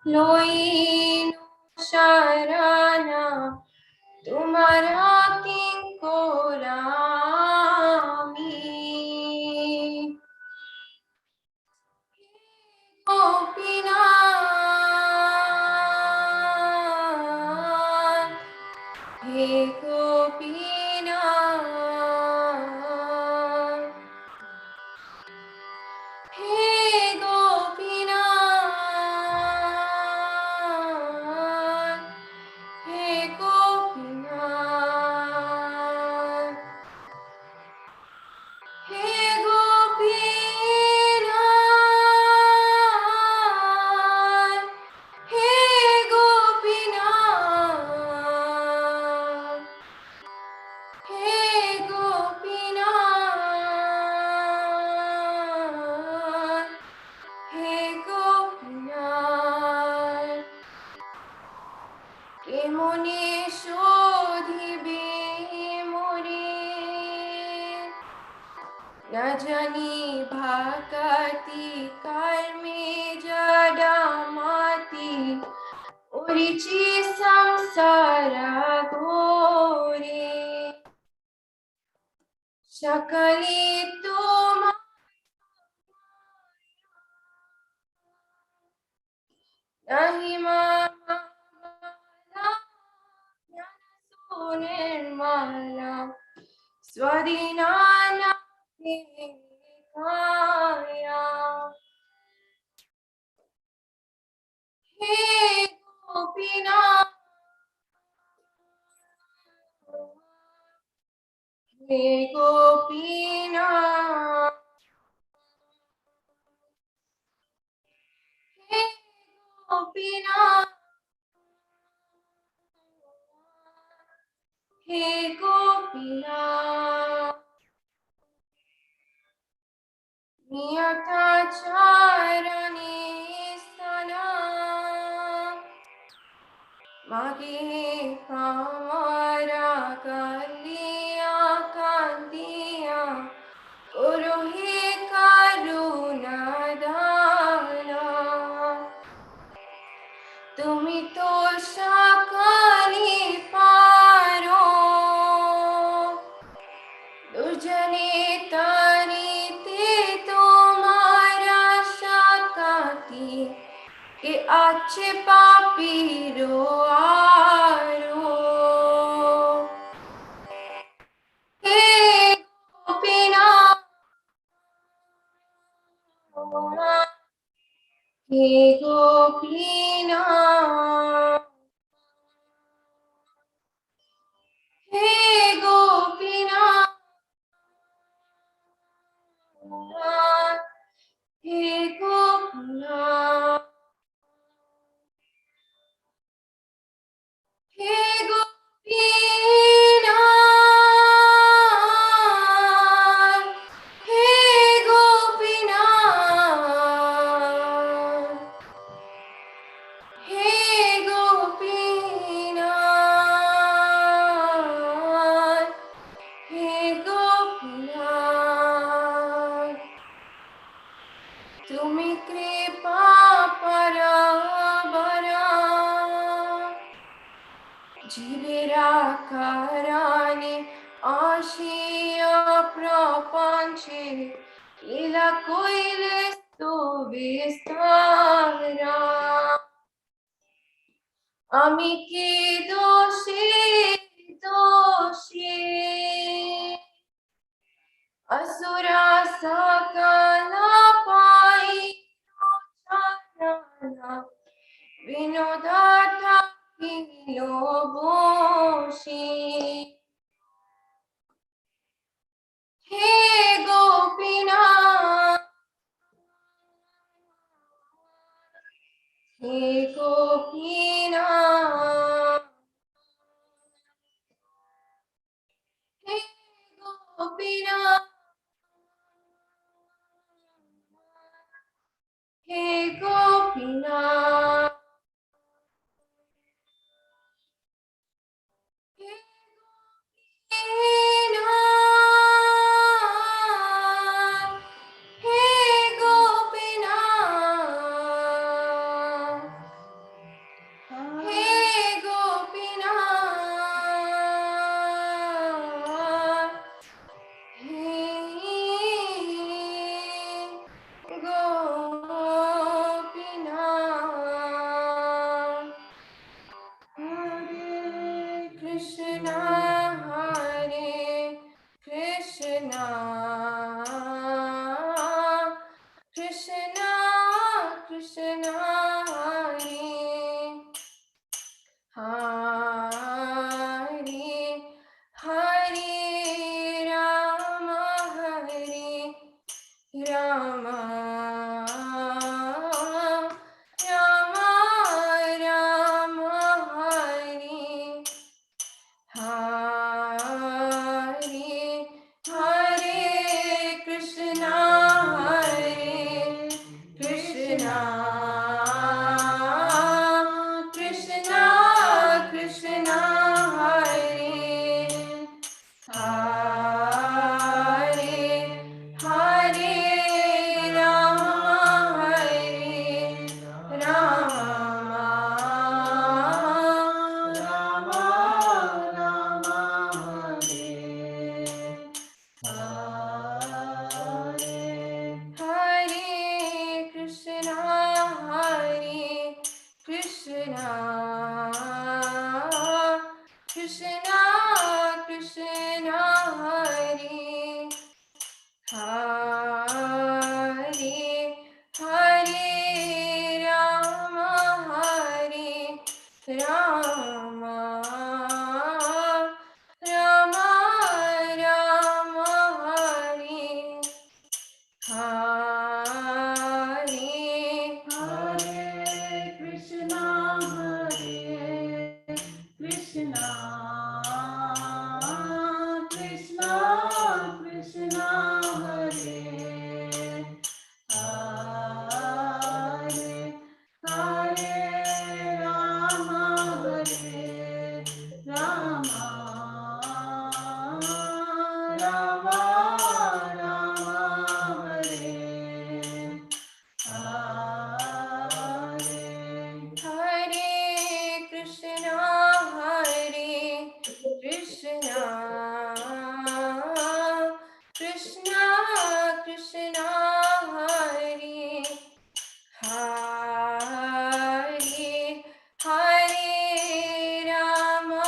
লইনু সারানা তোমারা কিঙ্করামি গোপীনাথ হে গোপীনাথ হে গোপীনাথ হে গোপীনাথ হে গোপীনাথ হে গোপীনাথ হে গোপীনাথ হে গোপীনাথ কেমনে শোধিবে মোরে না জানি ভাকাতি কর্মে জড়ামাতি উরিচি সংসার ঘোরে সকলে তোমার নাহি মালা নির্মলা স্বাধীনানা কায়া হে গোপীনাথ হে গোপীনাথ হে গোপীনাথ হে গোপীনাথ নিয়তাচারণে স্তনা মাগে কামারা কান্দিয়া কান্দিয়া ওরো হে করুণা দানা তুমি তো সকলে পারো দুজনে তারিতে তোমারা সাকাতি কে আছে পাপিরো আরো হে গোপীনাথ হে গোপীনাথ হে গোপীনাথ হে গোপীনাথ হে গোপীনাথ হে গোপীনাথ হে গোপীনাথ হে গোপীনাথ তুমি কৃপা পরাবরা জীবেরা কারণে আসিয়া প্রপঞ্চে লীলা কইলে তো বিস্তারা আমি কি দোষী দোষী असुरा सकला पाई चरणा विनोदाता kilo बोशी hey Gopinath hey Gopinath hey Gopinath hey Gopinath hey Gopinath hey Gopinath Rama Rama Rama Hare Hare Hare Krishna Krishna Krishna Krishna Hare Hare Hare Rama Rama Rama Rama Hare Hare Hare Krishna Krishna Krishna Krishna Hare Hare Hare Rama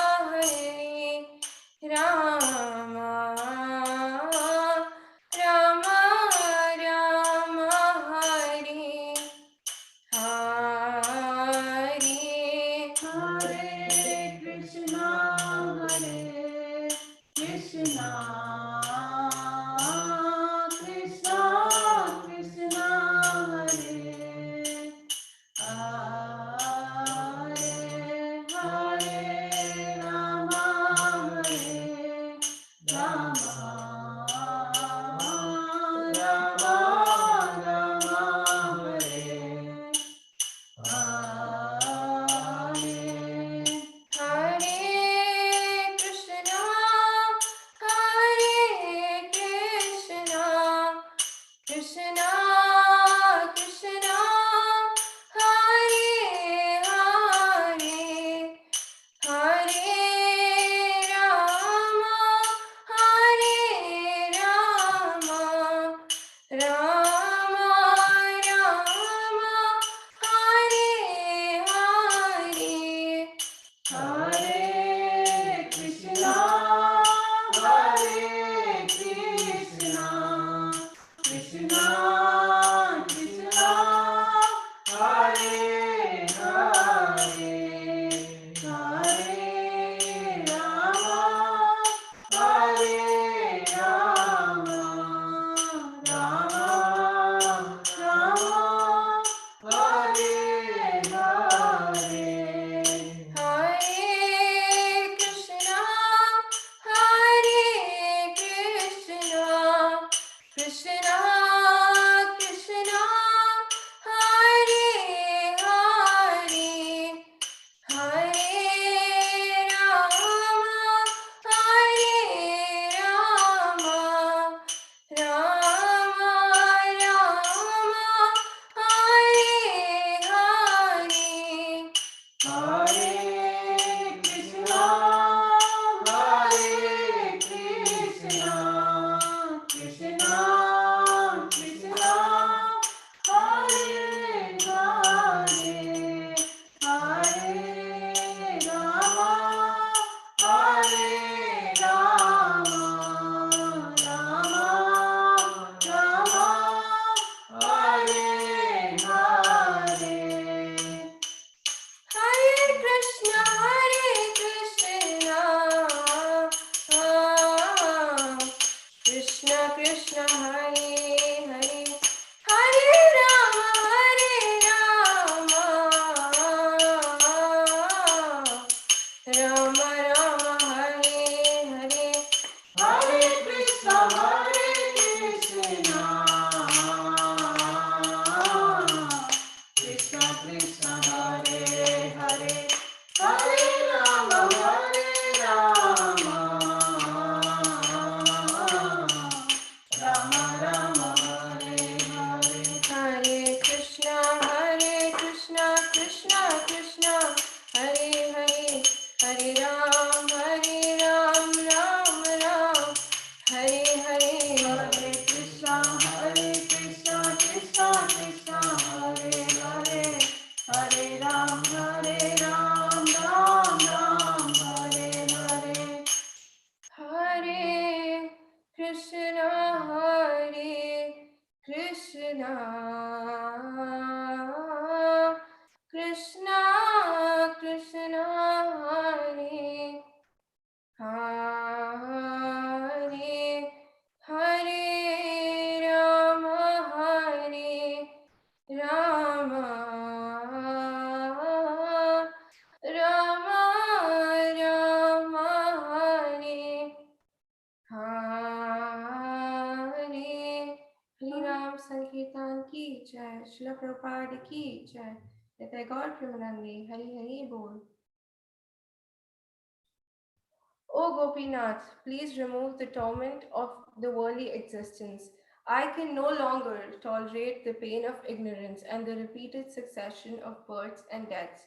Rama Rama Rama Hare Hare Hare Krishna Krishna Krishna Krishna Hare Hare Hare Rama Rama Rama Rama Hare Hare Hare Krishna Hare Krishna Krishna Krishna Hare Hare Hare Rama Hare Rama Rama Rama Hare Hare Hare Krishna Hare Krishna Krishna Krishna Hare Hare Hare Rama Hare Rama Rama Rama Hare Hare Hare Krishna Hare Krishna Krishna Krishna Hare Hare Hare Rama Hare Rama Rama Rama Hare Hare Hare Krishna, Hare Krishna, Krishna Krishna, Hare Hare, Hare Rama, Hare Rama, Rama Rama, Hare Hare. Hare Krishna, Krishna Krishna, Hare Hare, Hare Rama, Rama Rama, Hare Hare. Hare Krishna, Krishna Krishna, Hare Hare, Hare Rama, Rama Rama, Hare Hare. Hare Krishna, Krishna Krishna, Hare Hare, Hare Ram, Ram Ram, Hare Hare. Hare Krishna, Krishna Krishna, Hare Hare, Hare Ram, Ram Ram, Hare Hare. Hare Krishna, Krishna Krishna Krishna, Srila Prabhupada ki jai. Nitai Gaur Premanandi. Hari Hari Bol. O Gopinath, please remove the torment of the worldly existence. I can no longer tolerate the pain of ignorance and the repeated succession of births and deaths.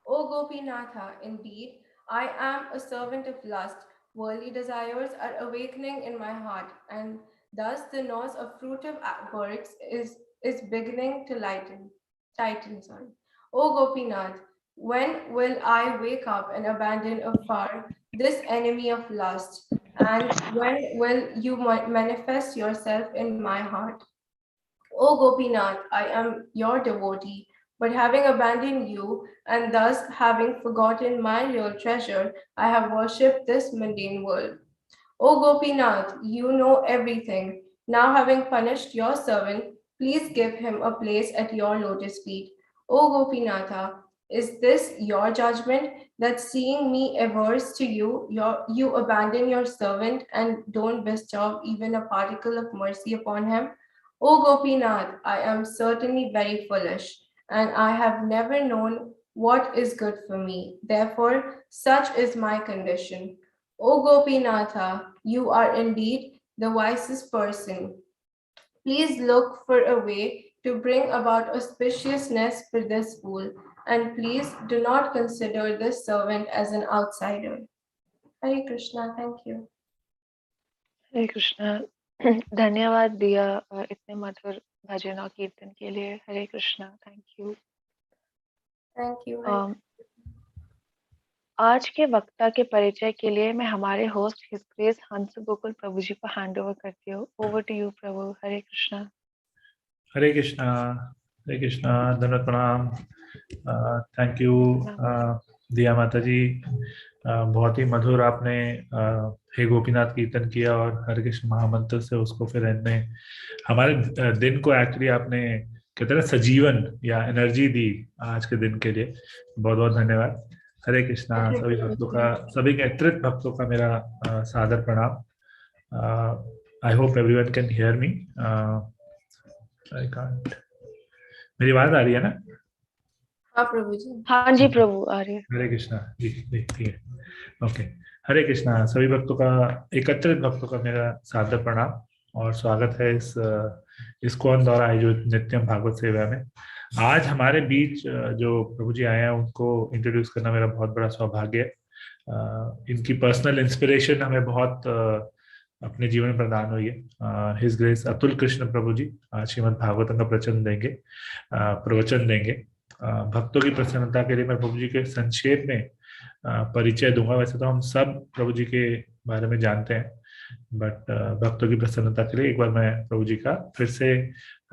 O Gopinatha, indeed, I am a servant of lust. Worldly desires are awakening in my heart, and thus the nose of fruitive birds is beginning to tighten. Sorry. O Gopinath, when will I wake up and abandon afar this enemy of lust? And when will you manifest yourself in my heart? O Gopinath, I am your devotee, but having abandoned you and thus having forgotten my real treasure, I have worshipped this mundane world. O Gopinath, you know everything. Now, having punished your servant, please give him a place at your lotus feet. O Gopinatha, is this your judgment that seeing me averse to you, you abandon your servant and don't bestow even a particle of mercy upon him? O Gopinath, I am certainly very foolish, and I have never known what is good for me. Therefore, such is my condition. O Gopinatha, you are indeed the wisest person. Please look for a way to bring about auspiciousness for this fool, and please do not consider this servant as an outsider. Hare Krishna, thank you. Hare Krishna धन्यवाद दिया इतने मधुर भजन और कीर्तन के लिए Hare Krishna thank you Thank you. Hare आज के वक्ता के परिचय के लिए मैं हमारे होस्ट हिज ग्रेस हंस गोकुल प्रभु जी को हैंड ओवर करती हूँ ओवर टू यू प्रभु हरे कृष्णा हरे कृष्णा धन्यवाद प्रणाम थैंक यू दिया माता जी बहुत ही मधुर आपने हे गोपीनाथ कीर्तन किया और हरे कृष्ण महामंत्र से उसको फिर एंड में हमारे दिन को एक्चुअली आपने कहते हैं ना सजीवन या एनर्जी दी आज के दिन के लिए बहुत बहुत धन्यवाद हरे कृष्णा सभी भक्तों का सभी के अतिरिक्त भक्तों का मेरा सादर प्रणाम I hope everyone can hear me I can't मेरी आवाज आ रही है ना हाँ प्रभु जी हाँ जी प्रभु आ रही है हरे कृष्णा जी ठीक है ओके हरे कृष्णा सभी भक्तों का एकत्रित भक्तों का मेरा सादर प्रणाम और स्वागत है इस इस्कॉन द्वारा आयोजित नित्यम भागवत सेवा में आज हमारे बीच जो प्रभु जी आए हैं उनको इंट्रोड्यूस करना मेरा बहुत बड़ा सौभाग्य है इनकी पर्सनल इंस्पिरेशन हमें बहुत अपने जीवन में प्रदान हुई है हिज ग्रेस अतुल कृष्ण प्रभु जी आज श्रीमद् भागवतम का प्रवचन देंगे भक्तों की प्रसन्नता के लिए मैं प्रभु जी के संक्षेप में परिचय दूंगा वैसे तो हम सब प्रभु जी के बारे में जानते हैं बट भक्तों की प्रसन्नता के लिए एक बार मैं प्रभु जी का फिर से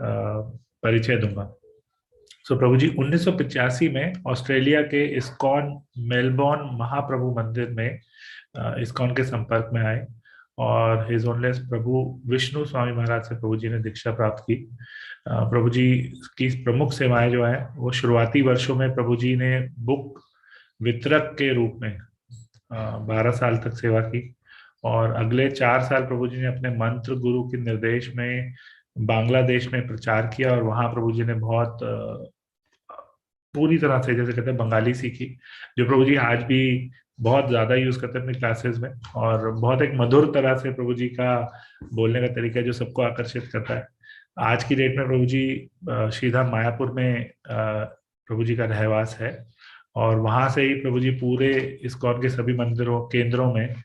परिचय दूंगा सो प्रभु जी 1985 में ऑस्ट्रेलिया के इस्कॉन मेलबोर्न महाप्रभु मंदिर में इस्कॉन के संपर्क में आए और हिज ओनलेस प्रभु विष्णु स्वामी महाराज से प्रभु जी ने दीक्षा प्राप्त की प्रभु जी की प्रमुख सेवाएं जो है वो शुरुआती वर्षों में प्रभु जी ने बुक वितरक के रूप में 12 साल तक सेवा की और अगले 4 साल प्रभु जी ने अपने मंत्र गुरु के निर्देश में बांग्लादेश में प्रचार किया और वहां प्रभु जी ने बहुत पूरी तरह से जैसे कहते हैं बंगाली सीखी जो प्रभु जी आज भी बहुत ज्यादा यूज करते हैं अपनी क्लासेस में और बहुत एक मधुर तरह से प्रभु जी का बोलने का तरीका जो सबको आकर्षित करता है आज की डेट में प्रभु जी श्रीधाम मायापुर में प्रभु जी का रहवास है और वहां से ही प्रभु जी पूरे इस्कॉन के सभी मंदिरों केंद्रों में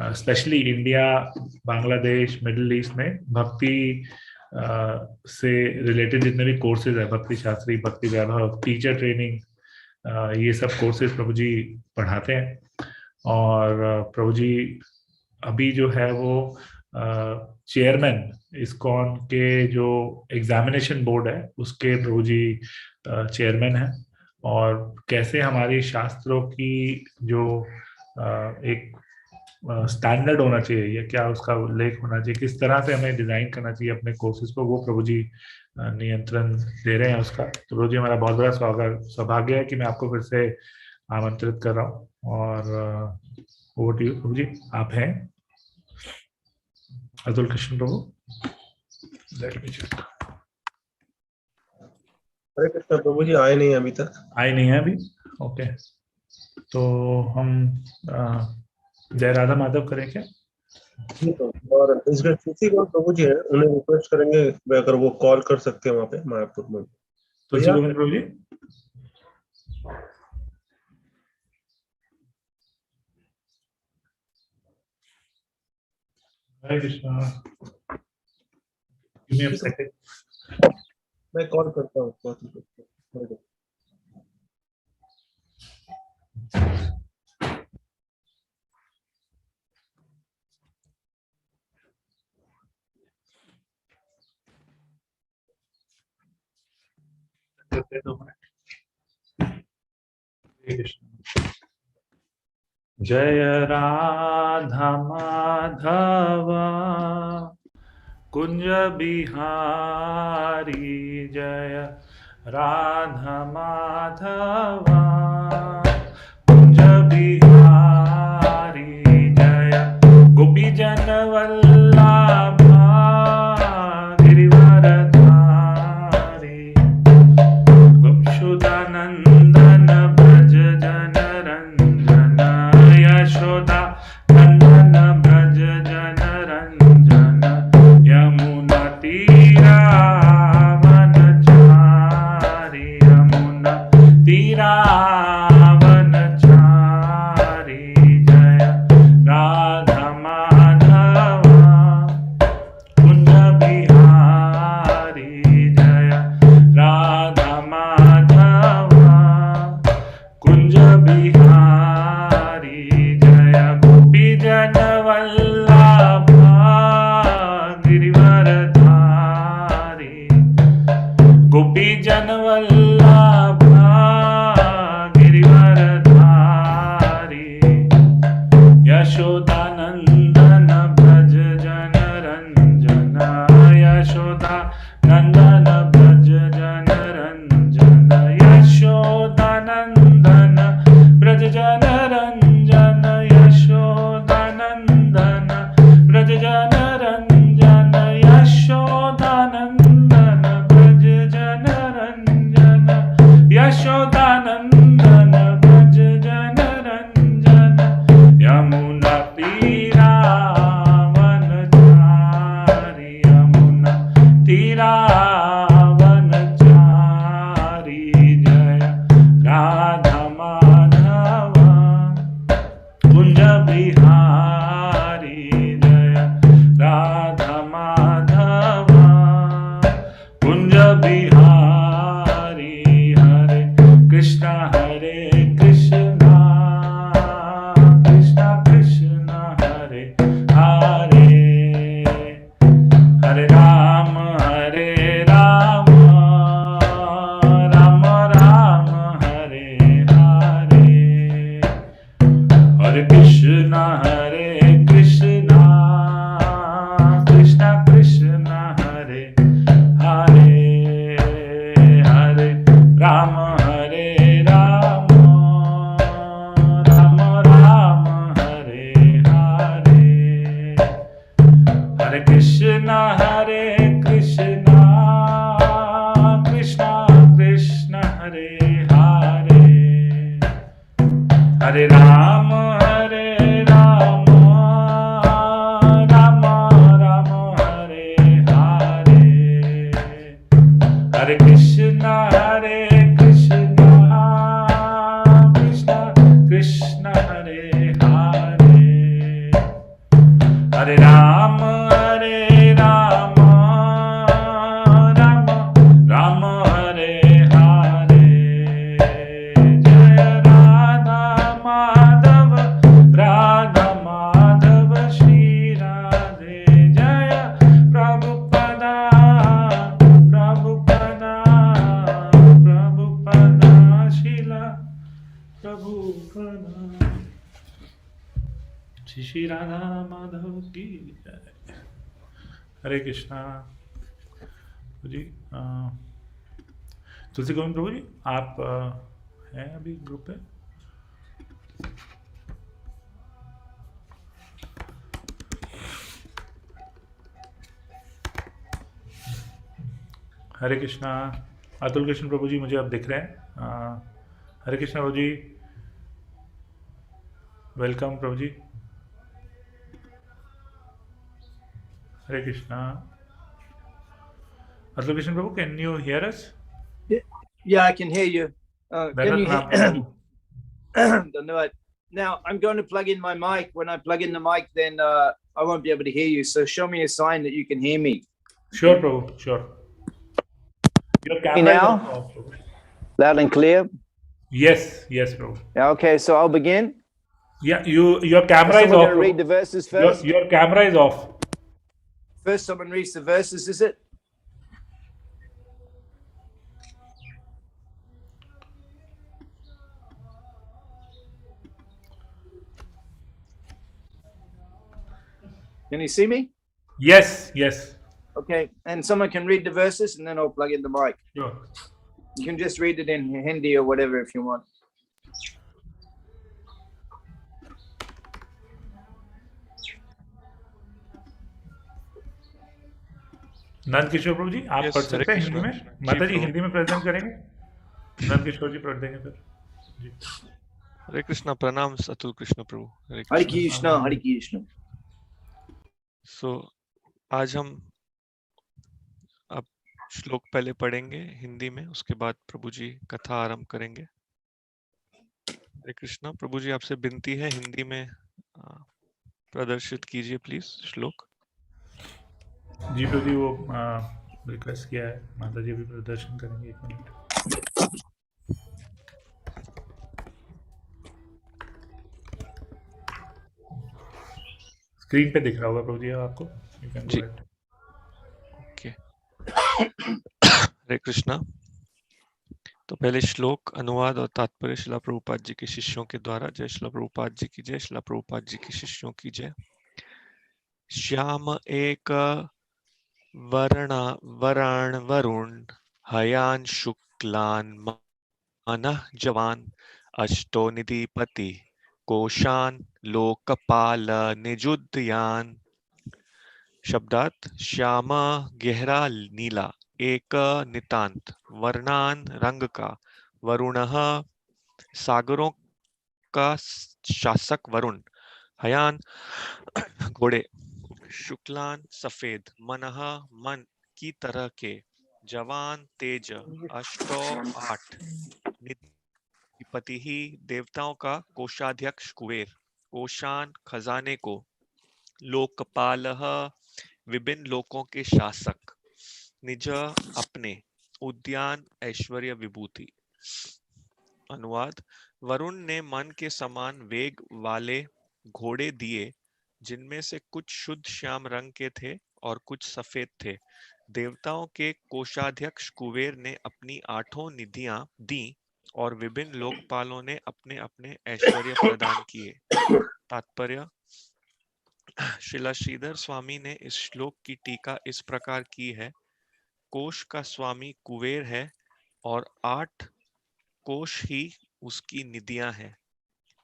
specially India Bangladesh middle east में भक्ति से रिलेटेड जितने भी कोर्सेज है भक्ति शास्त्री भक्ति वैभव टीचर ट्रेनिंग ये सब कोर्सेज प्रभु जी पढ़ाते हैं और प्रभु जी अभी जो है वो चेयरमैन इस्कॉन के जो एग्जामिनेशन बोर्ड है उसके प्रभु जी चेयरमैन है और कैसे हमारी शास्त्रों की जो एक स्टैंडर्ड होना चाहिए या क्या उसका उल्लेख होना चाहिए किस तरह से हमें डिजाइन करना चाहिए अपने कोर्सेज को वो प्रभु जी नियंत्रण दे रहे हैं उसका तो प्रभु जी हमारा बहुत बड़ा सौभाग्य है कि मैं आपको फिर से आमंत्रित कर रहा हूँ और ओवर टू यू प्रभु जी आप हैं अतुल कृष्ण प्रभु लेट मी चेक हरे कृष्णा प्रभु जी आए नहीं अभी तक। आए नहीं है अभी। ओके, तो हम अ, जय राधा माधव करें क्या? ठीक है। और इसके तुलसी गोविंद प्रभु जी हैं, उन्हें रिक्वेस्ट करेंगे अगर वो कॉल कर सकते हैं वहाँ पे मायापुर में। तुलसी भैया गोविंद प्रभु ji. Hare Krishna, give me a second. मैं कॉल करता हूँ हरे कृष्णा। हरे कृष्णा। जय राधा माधवा कुंज बिहारी, जय राधा माधवा कुंज बिहारी, जय गोपी जन वल्लभा गिरिवरधारी, गोपसुदानंदन ब्रज जन रंजन, यशोदा नंदन ब्रज जन रंजन, यमुना तीरावनचारी, यमुना तीरावनचारी, जय राधा माधवा कुंज बिहारी, जय राधा माधवा कुंज बिहारी, जय गोपी जन वल्लभा गिरिवरधारी, गोपी जन वल्लभा गिरिवरधारी, यशोदानंदन ब्रज जन रंजन, यशोदा नंदन ब्रज जन रंजन, यशोदानंदन ब्रज जन रंजन, यशोदानंदन ब्रज जन रंजन, यशोदानंदन ब्रज जन रंजन, यशोदानंदन ब्रज जन रंजन, यमुना तीरावनचारी, यमुना तीरावनचारी, जय राधा माधवा कुंज बिहारी, जय राधा माधवा कुंज बिहारी, हरे कृष्णा कृष्णा कृष्णा हरे हरे, हरे राम राम राम हरे हरे, हरे कृष्णा कृष्णा कृष्णा हरे हरे, हरे राम राम राम हरे हरे, हरे कृष्णा कृष्णा कृष्णा हरे हरे, हरे राम राम राम हरे हरे, हरे कृष्णा कृष्णा कृष्णा हरे हरे, हरे राम राम राम हरे हरे, जय राधा माधव श्री राधे, जय प्रभुपदा शीला प्रभुपदा, श्री राधा माधव की जय। हरे कृष्णा जी। तुलसी गोविंद प्रभु जी, आप हैं अभी ग्रुप पे? हरे कृष्णा, अतुल कृष्ण प्रभु जी मुझे अब दिख रहे हैं। हरे कृष्णा प्रभु जी, वेलकम प्रभु जी। हरे कृष्णा। अतुल कृष्ण प्रभु, can you hear us? Yeah, I can hear you. Can you प्रणाम hear? प्रभु। Now, I'm going to plug in my mic. When I plug in the mic, then I won't be able to hear you. So show me a sign that you can hear me. Sure Prabhu, sure. Your camera is Now, also off, Prabhu. loud and clear. Yes, yes Prabhu. Okay, so I'll begin. Yeah, your camera is Someone off, going to read the Prabhu. verses first. Your camera is off. First, someone reads the verses, is it? Can you see me? Yes, yes. Okay, and someone can read the verses, and then I'll plug in the mic. Sure. You can just read it in Hindi or whatever if you want. Nand Kishore प्रभु जी, आप Yes, पढ़ Hare सकते हैं Hindi Krishna. में? जी माता जी प्रभु. हिंदी में present करेंगे? नंद किशोर जी पढ़ देंगे फिर जी। हरे कृष्णा. प्रणाम अतुल कृष्ण प्रभु. हरे Hare Krishna. Krishna, Hare Krishna. सो आज हम अब श्लोक पहले पढ़ेंगे हिंदी में, उसके बाद प्रभु जी कथा आरंभ करेंगे. हरे कृष्णा. प्रभु जी आपसे विनती है हिंदी में प्रदर्शित कीजिए प्लीज श्लोक. जी प्रभु जी, वो रिक्वेस्ट किया है, माता जी भी प्रदर्शन करेंगे। 1 मिनट। स्क्रीन पे दिख रहा होगा प्रभु जी आपको, you can go ji. Ahead. Okay. Hare Krishna. तो पहले श्लोक अनुवाद और तात्पर्य शिला प्रभुपाद जी के शिष्यों के द्वारा. जय शिला प्रभुपाद जी की जय. शिला प्रभुपाद जी के शिष्यों की जय. श्याम एक वरण वरुण हयान शुक्लान मनः जवान अष्टो निधिपति कोशान लोकपाल निजुद्यान. शब्दार्थ. श्याम गहरा नीला, एक नितांत, वर्णान रंग का, वरुणः सागरों का शासक वरुण, हयान घोड़े, शुक्लान सफेद, मनः मन की तरह के, जवान तेज, अष्टो 8, निधिपति ही देवताओं का, कोषाध्यक्ष कुबेर, कोशान खजाने को, लोकपालः विभिन्न लोकों के शासक, निज अपने, उद्यान ऐश्वर्य विभूति. अनुवाद. वरुण ने मन के समान वेग वाले घोड़े दिए, जिनमें से कुछ शुद्ध श्याम रंग के थे और कुछ सफेद थे. देवताओं के कोषाध्यक्ष कुबेर ने अपनी 8 निधियां दी और विभिन्न लोकपालों ने अपने अपने ऐश्वर्य प्रदान किए. तात्पर्य. श्रीला श्रीधर स्वामी ने इस श्लोक की टीका इस प्रकार की है. कोश का स्वामी कुबेर है और 8 कोश ही उसकी निधियां हैं.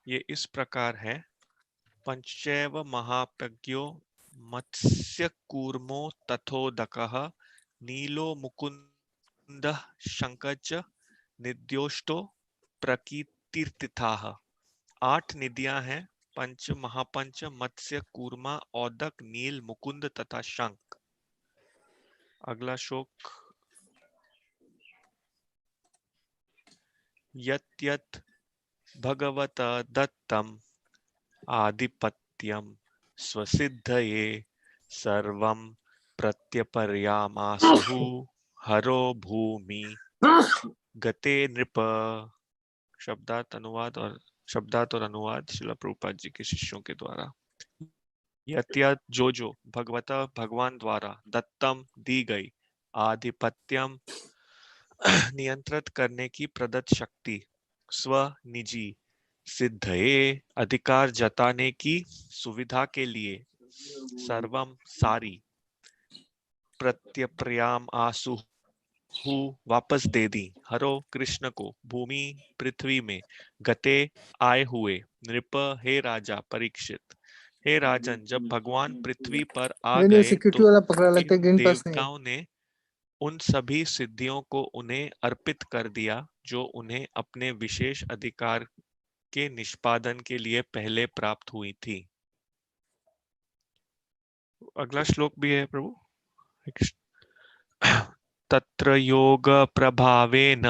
ये इस प्रकार है. पंचैव महाप्रज्ञो मत्स्य कूर्मो तथोदकः नीलो मुकुंदः शंकच निद्योष्टो प्रकीर्तिताः. 8 निधियां हैं. पंच महापंच मत्स्य कूर्मा औदक नील मुकुंद तथा शंख. अगला श्लोक. यत् यत् भगवत दत्तम आधिपत्यम स्वसिद्धये सर्वं प्रत्यपर्यामासुः हरो भूमि गते नृप. शब्दार्थ और अनुवाद शिला प्रभुपाद जी के शिष्यों के द्वारा. यत् जो भगवत भगवान द्वारा दत्तम दी गई, आधिपत्यम नियंत्रित करने की प्रदत्त शक्ति, स्व निजी, सिद्धये अधिकार जताने की सुविधा के लिए, सर्वम सारी, प्रत्यपर्याम आसु वापस दे दी, हरो कृष्ण को, भूमि पृथ्वी में, गते आए हुए, नृप हे राजा परीक्षित. हे राजन, जब भगवान पृथ्वी पर आ गए तो देवताओं ने उन सभी सिद्धियों को उन्हें अर्पित कर दिया जो उन्हें अपने विशेष अधिकार के निष्पादन के लिए पहले प्राप्त हुई थी। अगला श्लोक भी है प्रभु। तत्र योग प्रभावेन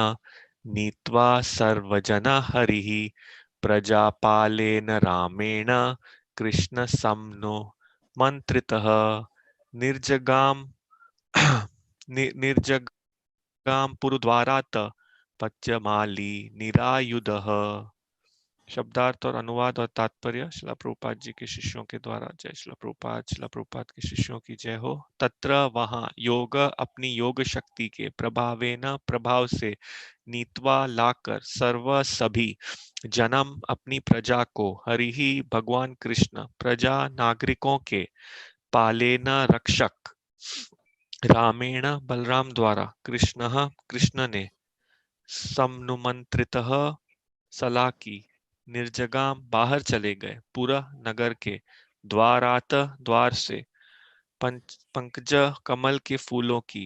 नीत्वा सर्वजन हरिः प्रजापालेन रामेण कृष्ण सम्नो मंत्रितः निर्जगाम निर्जगाम पुरुद्वारात् पच्यमाली निरायुधः। शब्दार्थ और अनुवाद और तात्पर्य श्रील प्रभुपाद जी के शिष्यों के द्वारा। जय श्रील प्रभुपाद। श्रील प्रभुपाद के शिष्यों की जय हो। तत्र वहां योग अपनी योग शक्ति के प्रभावेन प्रभाव से नीत्वा लाकर सर्व सभी जन्म अपनी प्रजा को हरि ही भगवान कृष्ण प्रजा नागरिकों के पालेन रक्षक रामेण बलराम द्वारा कृष्ण ने सम्नुमंत्रितः सलाह की निर्जगाम बाहर चले गए पूरा नगर के द्वारात द्वार से पंकज कमल के फूलों की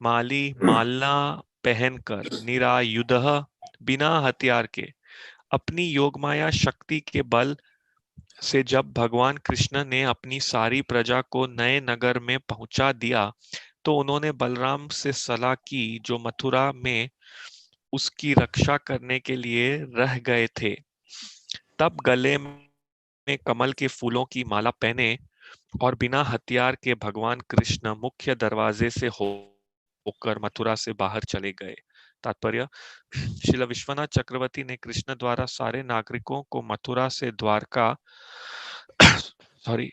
माला पहनकर निरायुध बिना हथियार के अपनी योगमाया शक्ति के बल से जब भगवान कृष्ण ने अपनी सारी प्रजा को नए नगर में पहुंचा दिया तो उन्होंने बलराम से सलाह की जो मथुरा में उसकी रक्षा करने के लिए रह गए थे। तब गले में कमल के फूलों की माला पहने और बिना हथियार के भगवान कृष्ण मुख्य दरवाजे से होकर मथुरा से बाहर चले गए। तात्पर्य श्रील विश्वनाथ चक्रवर्ती ने कृष्ण द्वारा सारे नागरिकों को मथुरा से द्वारका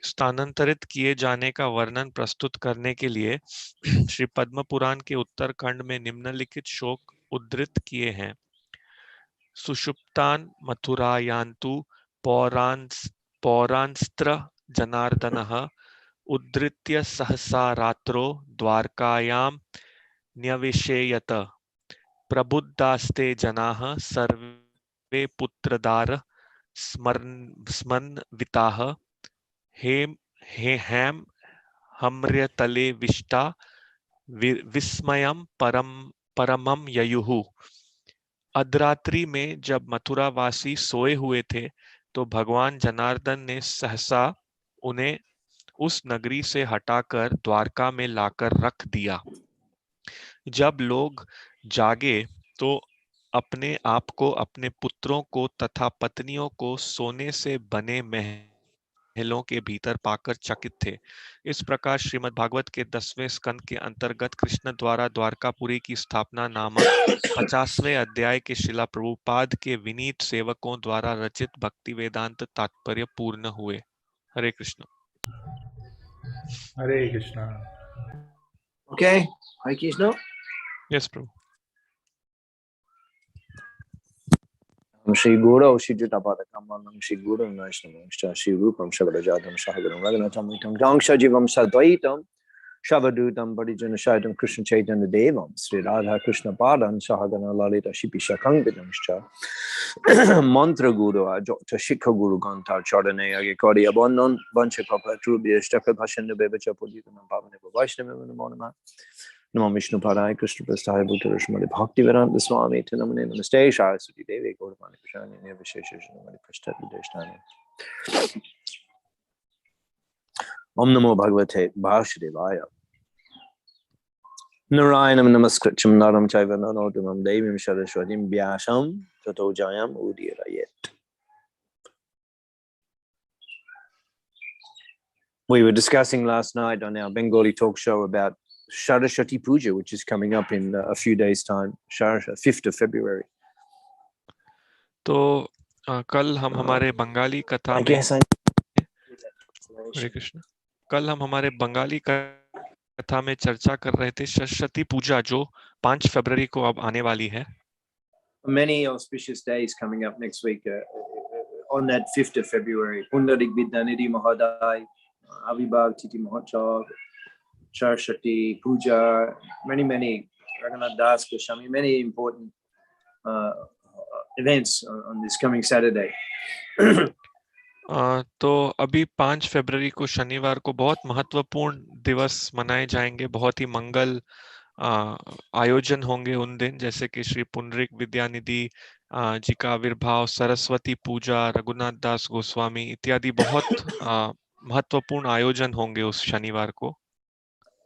स्थानांतरित किए जाने का वर्णन प्रस्तुत करने के लिए श्री पद्म पुराण के उत्तरखंड में निम्नलिखित श्लोक उद्धृत किए हैं। सुषुप्तान मथुरायान्तु पौरांस्त्र जनार्दनः उद्धृत्य सहसा रात्रो द्वारकायां न्यविशेयत प्रबुद्धास्ते जनाः सर्वे पुत्रदार स्मन्विताः हेम हम्र्यतले विष्टा विस्मयं परमं ययुः। अर्धरात्रि में जब मथुरावासी सोए हुए थे तो भगवान जनार्दन ने सहसा उन्हें उस नगरी से हटाकर द्वारका में लाकर रख दिया। जब लोग जागे तो अपने आप को अपने पुत्रों को तथा पत्नियों को सोने से बने महलों के भीतर पाकर चकित थे। इस प्रकार श्रीमद् भागवत के 10वें स्कंद के अंतर्गत कृष्ण द्वारा द्वारकापुरी की स्थापना नामक 50वें अध्याय के श्रीला प्रभुपाद के विनीत सेवकों द्वारा रचित भक्ति वेदांत तात्पर्य पूर्ण हुए। Hare Krishna. Hare Krishna. Okay, Hare Krishna. Yes प्रभु। Shri Guru Shri Jutapada Kamanam Shri Guru Vaishnavamscha Shri Rupam Shabarajatam Sahagaram Raghunathamitam Gangsha Jivam Sadvaitam Shavadutam Parijana Shaitam Krishna Chaitanya Devam Sri Radha Krishna Padan Sahagana Lalita Shipi Shakangvidamscha Mantra Guru Ajota Shikha Guru Ganta Chardane Agikari Abandon Vancha Papa Trubya Stakha Bhashanda Bevacha Puditana Bhavaneva Vaishnava Namonama Namo Vishnu Padaya Krishna Prasthaya Bhutara Shmali Bhakti Vedanta Swami Tinamane Namaste Saraswati Devi Gauravani Krishna Nirvishesha Shrimati Prasthaya Deshtani Om Namo Bhagavate Vasudevaya Narayanam Namaskritcham Naram Chaiva Nanodimam Devim Saraswatim Vyasam Tato Jayam Udirayet. We were discussing last night on our Bengali talk show about Saraswati Puja, which is coming up in a few days' time, 5th of February. तो कल हम हमारे बंगाली कथा I में guess I... हरे कृष्ण। कल हम हमारे बंगाली कथा में चर्चा कर रहे थे सरस्वती पूजा जो 5 फरवरी को अब आने वाली है। Many auspicious days coming up next week on that 5th of February. Pundarik Vidyanidhi Mahoday, Avibhav Titi Mahotsav, Saraswati Puja, many Raghunath Das Goswami, many important events on this coming Saturday. तो अभी 5 फरवरी को शनिवार को बहुत महत्वपूर्ण दिवस मनाए जाएंगे, बहुत ही मंगल आयोजन होंगे उन दिन, जैसे कि श्री पुंडरीक विद्यानिधि जी का आविर्भाव, सरस्वती पूजा, रघुनाथ दास गोस्वामी इत्यादि बहुत महत्वपूर्ण आयोजन होंगे उस शनिवार को।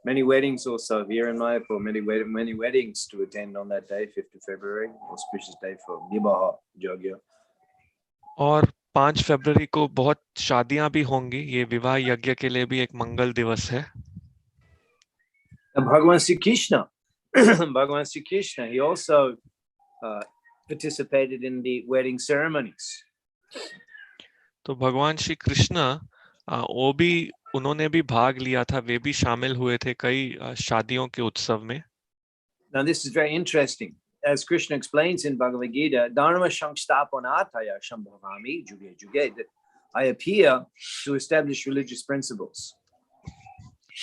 Many weddings also here in Mayapur, many weddings to attend on that day, 5th of February, auspicious day for Nibaha Yagya. और 5 फरवरी को बहुत शादियां भी होंगी, ये विवाह यज्ञ के लिए भी एक मंगल दिवस है। And Bhagavan Sri Krishna, Bhagavan Sri Krishna, he also participated in the wedding ceremonies. तो भगवान श्री कृष्ण वो भी, उन्होंने भी भाग लिया था, वे भी शामिल हुए थे कई शादियों के उत्सव में। Now this is very interesting. As Krishna explains in Bhagavad Gita, Dharma Shankstapanataya Shambhavami Juge Juge, that I appear to establish religious principles.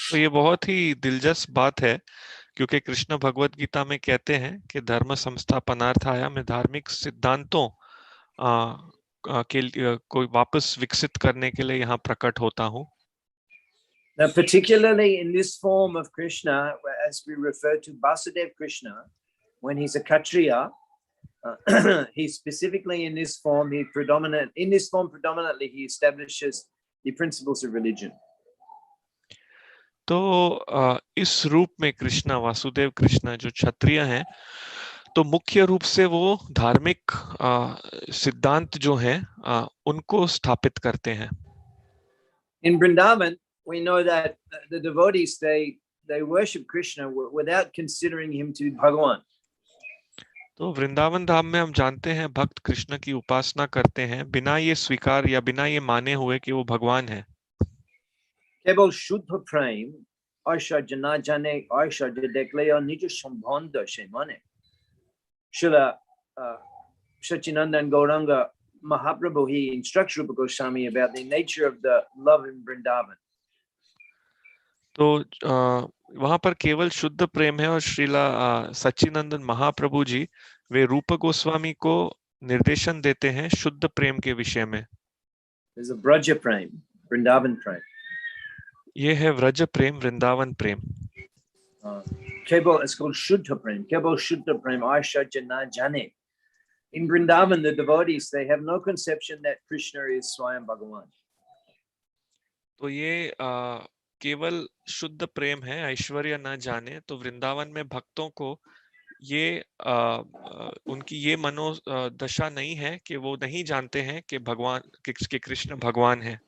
तो ये बहुत ही दिलचस्प बात है, क्योंकि कृष्ण भगवत गीता में कहते हैं कि धर्म संस्थापनार्थाय, मैं धार्मिक सिद्धांतों के को वापस विकसित करने के लिए यहाँ प्रकट होता हूँ। Now, particularly in this form of Krishna, as we refer to Vasudev Krishna, when he's a Kshatriya, he specifically in this form, predominantly he establishes the principles of religion. तो इस रूप में कृष्ण, वासुदेव कृष्ण जो क्षत्रिय हैं, तो मुख्य रूप से वो धार्मिक सिद्धांत जो हैं उनको स्थापित करते हैं। In Vrindavan, we know that the devotees they worship Krishna without considering him to be Bhagavan. तो वृंदावन धाम में हम जानते हैं भक्त कृष्ण की उपासना करते हैं बिना ये स्वीकार या बिना ये माने हुए कि वो भगवान है। केवल शुद्ध प्रेम ऐश्वर्य न जाने, ऐश्वर्य देख ले और निज संबंध से माने। Srila Sachinandan Gauranga Mahaprabhu, he instructs Rupa Goswami about the nature of the love in Vrindavan. तो वहां पर केवल शुद्ध प्रेम है, और श्रीला सच्चिनंदन महाप्रभु जी वे रूप गोस्वामी को निर्देशन देते हैं शुद्ध प्रेम के विषय में। There's a Braja Prem, Vrindavan Prem. ये है व्रज प्रेम, वृंदावन प्रेम। Keval, it's called Shuddha Prem. Keval Shuddha Prem, Aishwarya na jane. In Vrindavan, the devotees, they have no conception that Krishna is Swayam Bhagavan. तो ये केवल शुद्ध प्रेम है, ऐश्वर्य न जाने। तो वृंदावन में भक्तों को ये उनकी ये मनोदशा नहीं है कि वो नहीं जानते हैं कि भगवान कि कृष्ण भगवान है।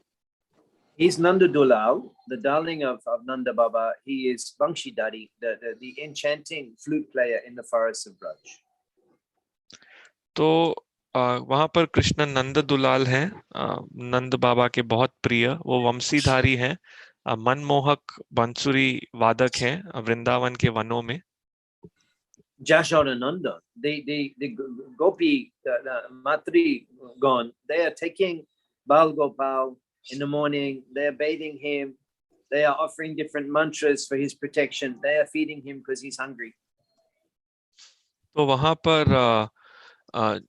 He's Nanda Dulal, the darling of Nanda Baba. He is Bangshidari, the enchanting flute player in the forests of Braj. तो वहां पर कृष्ण नंद दुलाल हैं, नंद बाबा के बहुत प्रिय, वो वंशीधारी हैं, मनमोहक बंसुरी वादक हैं वृंदावन के वनों में। Jashodananda, the Gopi, Matri Gon, they are taking Bal Gopal in the morning, they are bathing him, they are offering different mantras for his protection, they are feeding him because he's hungry. तो वहां पर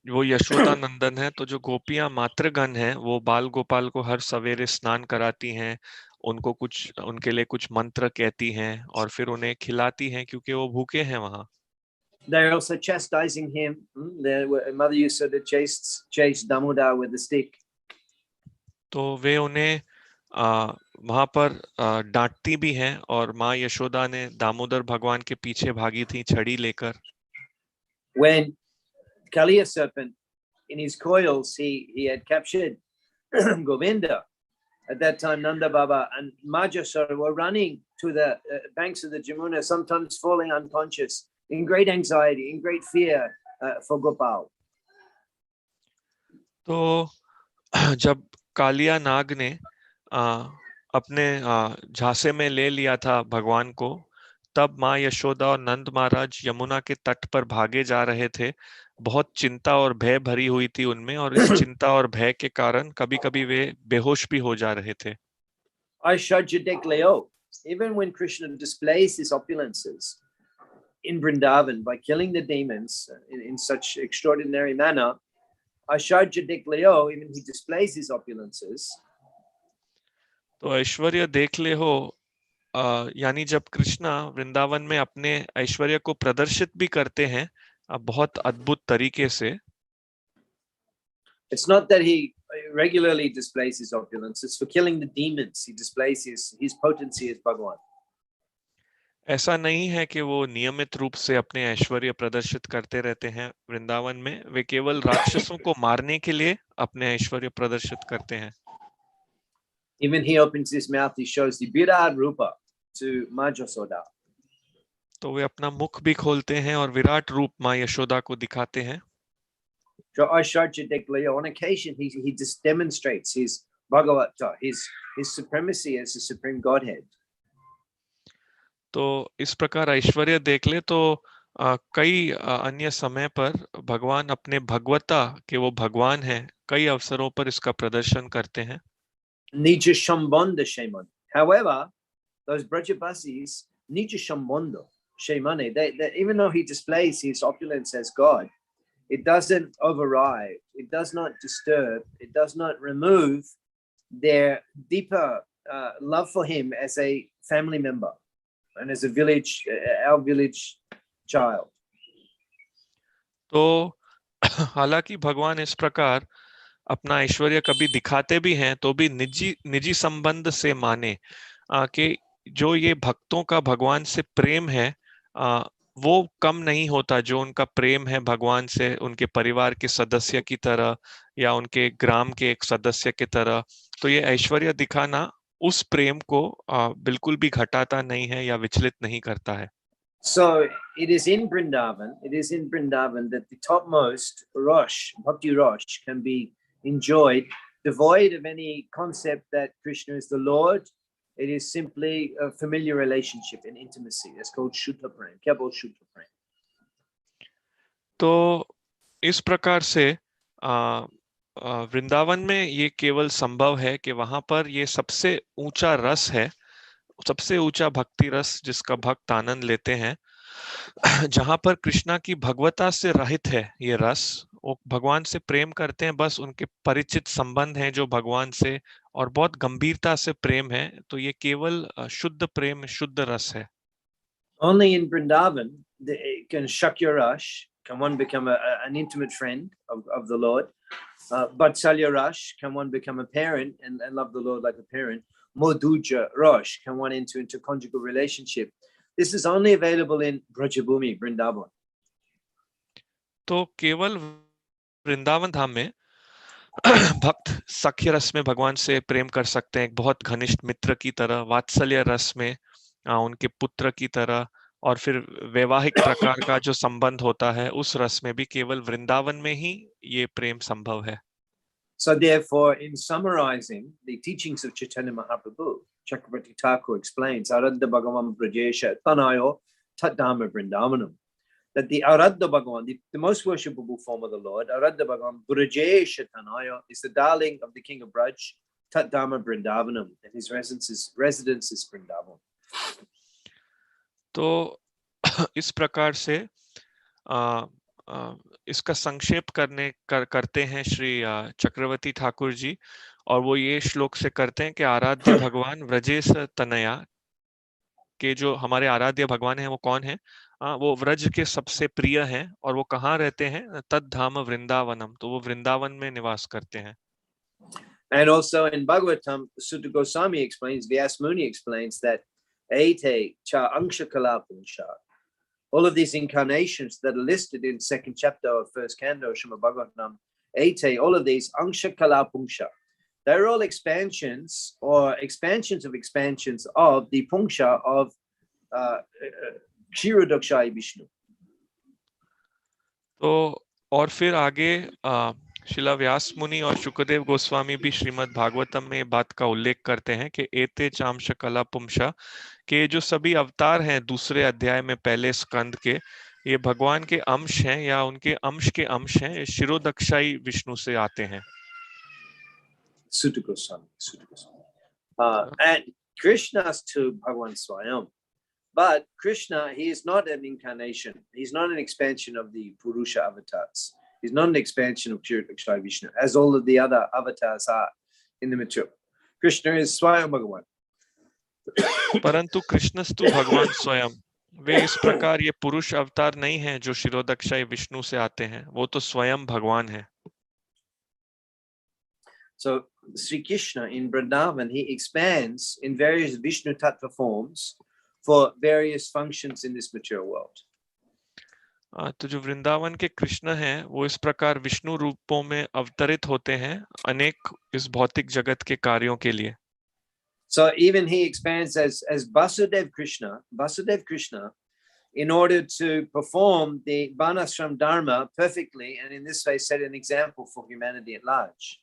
वो यशोदा नंदन है, तो जो गोपियां मातृगण हैं वो बाल गोपाल को हर सवेरे स्नान कराती हैं, उनको उनके लिए कुछ मंत्र कहती हैं और फिर उन्हें खिलाती हैं क्योंकि वो भूखे हैं वहां। They're also chastising him. Their mother used to chase Damodar with a stick. तो वे उन्हें वहां पर डांटती भी हैं, और माँ यशोदा ने दामोदर भगवान के पीछे भागी थी छड़ी लेकर। When Kaliya serpent in his coils, he had captured Govinda. At that time, Nanda Baba and Majasara were running to the banks of the Jamuna, sometimes falling unconscious, in great anxiety, in great fear for Gopal. तो जब कालिया नाग ने अपने झांसे में ले लिया था भगवान को, तब माँ यशोदा और नंद महाराज यमुना के तट पर भागे जा रहे थे। बहुत चिंता और भय भरी हुई थी उनमें, और इस चिंता और भय के कारण कभी-कभी वे बेहोश भी हो जा रहे थे। Even when Krishna displays his opulences in Vrindavan by killing the demons in such extraordinary manner, even he displays his opulences. तो ऐश्वर्य देख ले हो यानी जब कृष्णा वृंदावन में अपने ऐश्वर्य को प्रदर्शित भी करते हैं बहुत अद्भुत तरीके से, it's not that he regularly displays his opulence, it's for killing the demons. He displays his potency as Bhagavan. ऐसा नहीं है कि वो नियमित रूप से अपने ऐश्वर्य प्रदर्शित करते रहते हैं वृंदावन में, वे केवल राक्षसों को मारने के लिए अपने ऐश्वर्य प्रदर्शित करते हैं. Even he opens his mouth, he shows the Virat Rupa to Majasoda. तो वे अपना मुख भी खोलते हैं और विराट रूप माँ यशोदा को दिखाते हैं. So on occasion, he just demonstrates his Bhagavata, his supremacy as the supreme Godhead. तो इस प्रकार ऐश्वर्य देख ले तो कई अन्य समय पर भगवान अपने भगवता के वो भगवान हैं, कई अवसरों पर इसका प्रदर्शन करते हैं. Nija Shambanda Shemani. However, those Brajabasis, Nija Shambanda Shemani, they, even though he displays his opulence as God, it doesn't override, it does not disturb, it does not remove their deeper love for him as a family member and as a village, our village child. तो हालांकि भगवान इस प्रकार अपना ऐश्वर्य कभी दिखाते भी हैं तो भी निजी संबंध से माने कि जो ये भक्तों का भगवान से प्रेम है वो कम नहीं होता जो उनका प्रेम है भगवान से उनके परिवार के सदस्य की तरह या उनके ग्राम के एक सदस्य की तरह. तो ये ऐश्वर्य दिखाना उस प्रेम को बिल्कुल भी घटाता नहीं है या विचलित नहीं करता है. So it is in Vrindavan that the topmost Rosh, Bhakti Rosh, can be enjoyed, devoid of any concept that Krishna is the Lord. It is simply a familiar relationship and intimacy. That's called Shuddha Prem, Keval Shuddha Prem. तो इस प्रकार से वृंदावन में ये केवल संभव है कि वहां पर ये सबसे ऊंचा रस है, सबसे ऊंचा भक्ति रस जिसका भक्त आनंद लेते हैं, जहां पर कृष्णा की भगवता से रहित है ये रस. वो भगवान से प्रेम करते हैं, बस उनके परिचित संबंध हैं जो भगवान से और बहुत गंभीरता से प्रेम है. तो ये केवल शुद्ध प्रेम, शुद्ध रस है. Only in Vrindavan can Shakya Rush, can one become an intimate friend of the Lord. Vatsalya Rush, can one become a parent and love the Lord like a parent. Modhuja Rush, can one enter into conjugal relationship. This is only available in Brajabhumi, Vrindavan. तो केवल वृंदावन धाम में भक्त सख्य रस में भगवान से प्रेम कर सकते हैं, एक बहुत घनिष्ठ मित्र की तरह. वात्सल्य रस में उनके पुत्र की तरह, और फिर वैवाहिक प्रकार का जो संबंध होता है उस रस में भी केवल वृंदावन में ही ये प्रेम संभव है. So therefore, in summarizing the teachings of Chaitanya Mahaprabhu, Chakravarti Thakur explains Aradha Bhagavan Brajesha Tanayo Tatdama Vrindavanam. That the Aradha Bhagavan, the most worshipable form of the Lord, Aradha Bhagavan Brajesha Tanayo, is the darling of the king of Braj, Tatdama Vrindavanam, and his residence is Vrindavan. तो इस प्रकार से इसका संक्षेप करते हैं श्री चक्रवर्ती ठाकुर जी, और वो ये श्लोक से करते हैं कि आराध्य भगवान व्रजेश तनया के जो हमारे आराध्य भगवान हैं वो कौन है? वो व्रज के सबसे प्रिय हैं, और वो कहाँ रहते हैं? तद धाम वृंदावनम, तो वो वृंदावन में निवास करते हैं. And also in Bhagavatam, Sutta Goswami explains, Vyas Muni explains that Ete cha angsha kalapunsha. All of these incarnations that are listed in second chapter of first canto of Srimad Bhagavatam, Ete, all of these angsha kalapunsha. They're all expansions or expansions of the punksha of Kshirodakshai Vishnu. तो और फिर आगे शिला व्यास मुनि और शुकदेव गोस्वामी भी श्रीमद् भागवतम में बात का उल्लेख करते हैं कि एते चांश कला पुंशा के जो सभी अवतार हैं दूसरे अध्याय में पहले स्कंद के, ये भगवान के अंश हैं या उनके अंश के अंश हैं, शिरोदक्षाई विष्णु से आते हैं. Sutta Goswami. And Krishna's to Bhagavan Swayam. But Krishna, he is not an incarnation. He's not an expansion of the Purusha avatars. He's not an expansion of Kshirodakshai Vishnu, as all of the other avatars are in the material. Krishna is Swayam Bhagavan. परंतु कृष्णस्तु भगवान स्वयं, वे इस प्रकार ये पुरुष अवतार नहीं हैं जो शिरोदक्षाय विष्णु से आते हैं, वो तो स्वयं भगवान है। So Sri Krishna in Vrindavan, he expands in various Vishnu Tattva forms for various functions in this material world. तो जो वृंदावन के कृष्ण हैं वो इस प्रकार विष्णु रूपों में अवतरित होते हैं अनेक इस भौतिक जगत के कार्यों के लिए। So even he expands as Vasudev Krishna, in order to perform the Varnashram Dharma perfectly, and in this way set an example for humanity at large.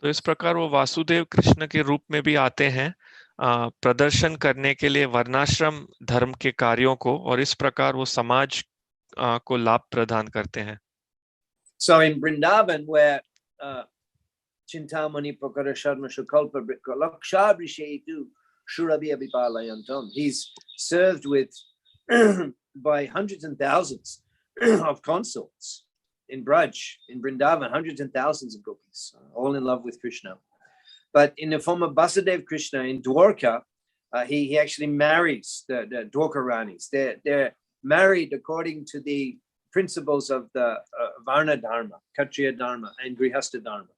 तो इस प्रकार वो वासुदेव कृष्ण के रूप में भी आते हैं प्रदर्शन करने के लिए वर्णाश्रम धर्म के कार्यों को, और इस प्रकार वो समाज को लाभ प्रदान करते हैं। So in Vrindavan, where Chintamani Prakara Sharma Shukalpa Lakshabrishetu Shurabhi Abhipalayantam, he's served with by hundreds and thousands of consorts in Braj, in Vrindavan, hundreds and thousands of gopis, all in love with Krishna. But in the form of Vasudev Krishna in Dwarka, he actually marries the Dwarka Ranis. They're married according to the principles of the Varna Dharma, Kshatriya Dharma, and Grihastha Dharma.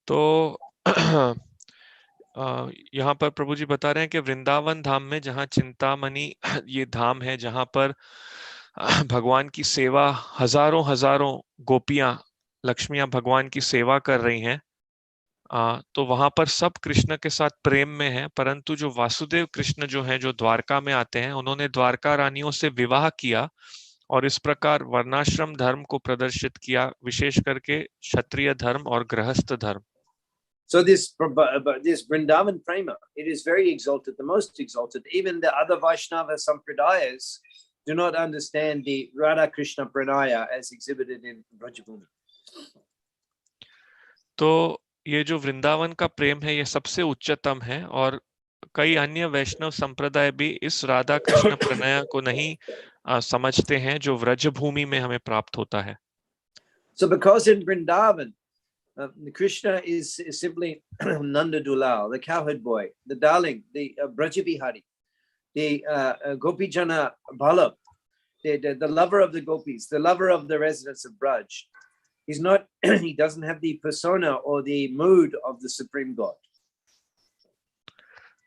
तो यहाँ पर प्रभु जी बता रहे हैं कि वृंदावन धाम में, जहाँ चिंतामणि ये धाम है, जहाँ पर भगवान की सेवा हजारों हजारों गोपियां लक्ष्मियां भगवान की सेवा कर रही हैं, तो वहां पर सब कृष्ण के साथ प्रेम में है। परंतु जो वासुदेव कृष्ण जो हैं, जो द्वारका में आते हैं, उन्होंने द्वारका रानियों से विवाह किया और इस प्रकार वर्णाश्रम धर्म को प्रदर्शित किया, विशेष करके क्षत्रिय धर्म और गृहस्थ धर्म। So this Vrindavan Prema, it is very exalted, the most exalted. Even the other Vaishnava Sampradayas do not understand the Radha Krishna Pranaya as exhibited in Brajabhumi. तो ये जो वृंदावन का प्रेम है, ये सबसे उच्चतम है, और कई अन्य वैष्णव संप्रदाय भी इस राधा कृष्ण प्रणय को नहीं समझते हैं जो व्रजभूमि में हमें प्राप्त होता है। So because in Vrindavan, Krishna is simply Nanda Dulal, the cowherd boy, the darling, the Brajabihari, the Gopijana Ballabh, the lover of the gopis, the lover of the residents of Braj. He's not, he doesn't have the persona or the mood of the Supreme God.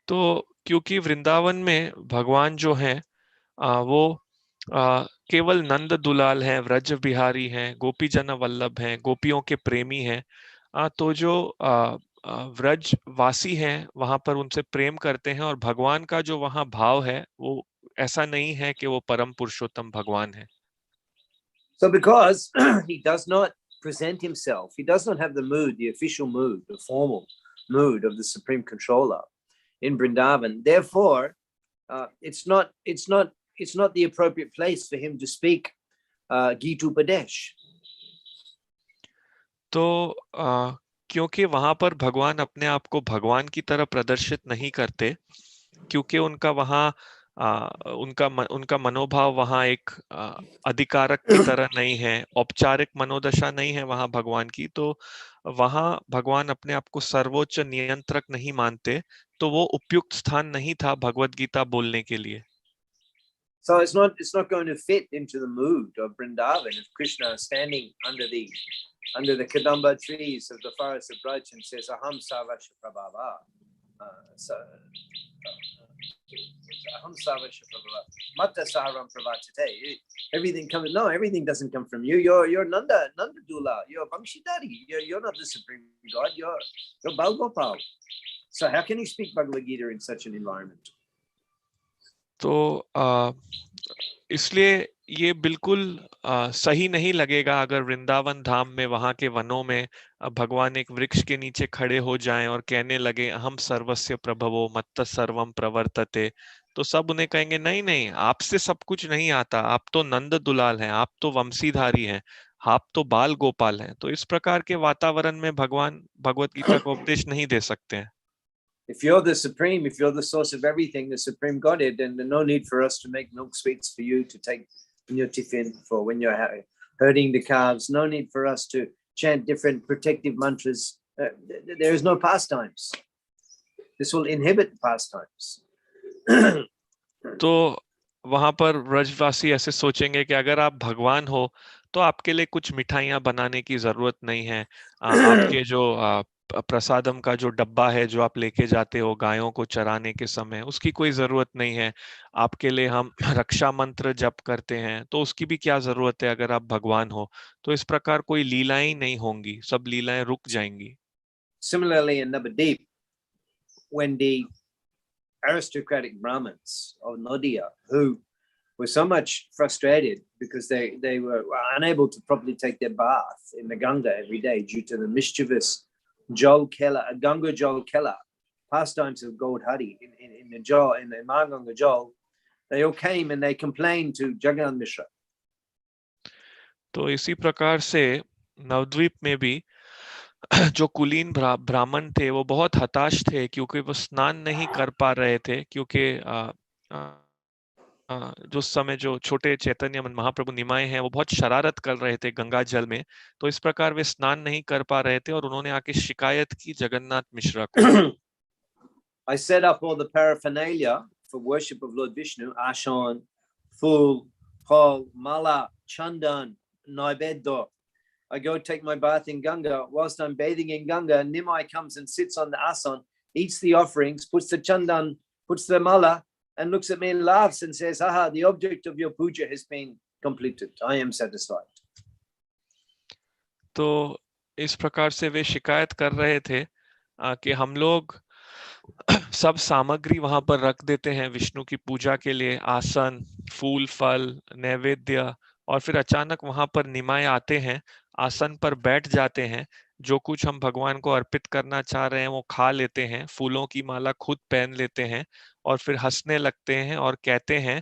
तो क्योंकि वृंदावन में भगवान जो हैं वो केवल नंद दुलाल हैं, व्रज बिहारी हैं, गोपी जन वल्लभ हैं, गोपियों के प्रेमी हैं, तो जो व्रज वासी हैं वहां पर उनसे प्रेम करते हैं, और भगवान का जो वहां भाव है वो ऐसा नहीं है कि वो परम पुरुषोत्तम भगवान है। So because he does not present himself, he does not have the mood, the official mood, the formal mood of the Supreme Controller in Vrindavan. Therefore, it's not the appropriate place for him to speak Gitu Padesh. तो क्योंकि वहां पर भगवान अपने आप को भगवान की तरह प्रदर्शित नहीं करते, क्योंकि उनका वहां उनका मनोभाव वहां एक अधिकारक की तरह नहीं है, औपचारिक मनोदशा नहीं है वहां भगवान की, तो वहां भगवान अपने आप को सर्वोच्च नियंत्रक नहीं मानते, तो वो उपयुक्त स्थान नहीं था भगवत गीता बोलने के लिए। So it's not going to fit into the mood of Vrindavan if Krishna is standing under the Kadamba trees of the forest of Braj and says Aham Savasya Prabhava. Aham Savasya Prabhava. Matta Saharam Prabhatate. Everything comes. No, everything doesn't come from you. You're Nanda Dula. You're Bangshidari. You're not the Supreme God. You're Balgopal. So how can you speak Bhagavad Gita in such an environment? तो इसलिए ये बिल्कुल सही नहीं लगेगा अगर वृंदावन धाम में वहां के वनों में भगवान एक वृक्ष के नीचे खड़े हो जाएं और कहने लगे हम सर्वस्य प्रभवो मत्त सर्वम प्रवर्तते, तो सब उन्हें कहेंगे नहीं नहीं, आपसे सब कुछ नहीं आता, आप तो नंद दुलाल हैं, आप तो वंशीधारी हैं, आप तो बाल गोपाल हैं। तो इस प्रकार के वातावरण में भगवान भगवत गीता को उपदेश नहीं दे सकते हैं। If you're the Supreme, if you're the source of everything, the Supreme Godhead, then there's no need for us to make milk sweets for you to take in your tiffin for when you're herding the calves. No need for us to chant different protective mantras. There is no pastimes. This will inhibit pastimes. तो वहां पर ब्रजवासी ऐसे सोचेंगे कि अगर आप भगवान हो तो आपके लिए कुछ मिठाइयां बनाने की जरूरत नहीं है। आपके जो प्रसादम का जो डब्बा है जो आप लेके जाते हो गायों को चराने के समय, उसकी कोई जरूरत नहीं है। आपके लिए हम रक्षा मंत्र जप करते हैं, तो उसकी भी क्या जरूरत है अगर आप भगवान हो। तो इस प्रकार कोई लीलाएं नहीं होंगी, सब लीलाएं रुक जाएंगी। Similarly, in Navadip, when the aristocratic Brahmins of Nadia, who were so much frustrated because they were unable to properly take their bath in the Ganga every day due to the mischievous Jol Kela, Ganga Jol Kela, pastimes of Gaudhari in the Jol, in the Maganga Jol, they all came and they complained to Jagannath Mishra. तो इसी प्रकार से नवद्वीप में भी जो कुलीन ब्राह्मण थे वो बहुत हताश थे, क्योंकि वो स्नान नहीं कर पा रहे थे, क्योंकि जो समय जो छोटे चैतन्य महाप्रभु निमाए हैं वो बहुत शरारत कर रहे थे गंगा जल में। तो इस प्रकार वे स्नान नहीं कर पा रहे थे और उन्होंने आके शिकायत की जगन्नाथ मिश्रा को। I set up all the paraphernalia for worship of Lord Vishnu: ashan, fool, pole, mala, chandan, naivedya. I go take my bath in Ganga. Whilst I'm bathing in Ganga, Nimai comes and sits on the asan, eats the offerings, puts the chandan, puts the mala, and looks at me and laughs and says, "Aha, the object of your puja has been completed. I am satisfied." तो इस प्रकार से वे शिकायत कर रहे थे कि हम लोग सब सामग्री वहां पर रख देते हैं विष्णु की पूजा के लिए, आसन, फूल, फल, नैवेद्य, और फिर अचानक वहां पर निमाय आते हैं, आसन पर बैठ जाते हैं, जो कुछ हम भगवान को अर्पित करना चाह रहे हैं वो खा लेते हैं, फूलों की माला खुद पहन लेते हैं और फिर हंसने लगते हैं और कहते हैं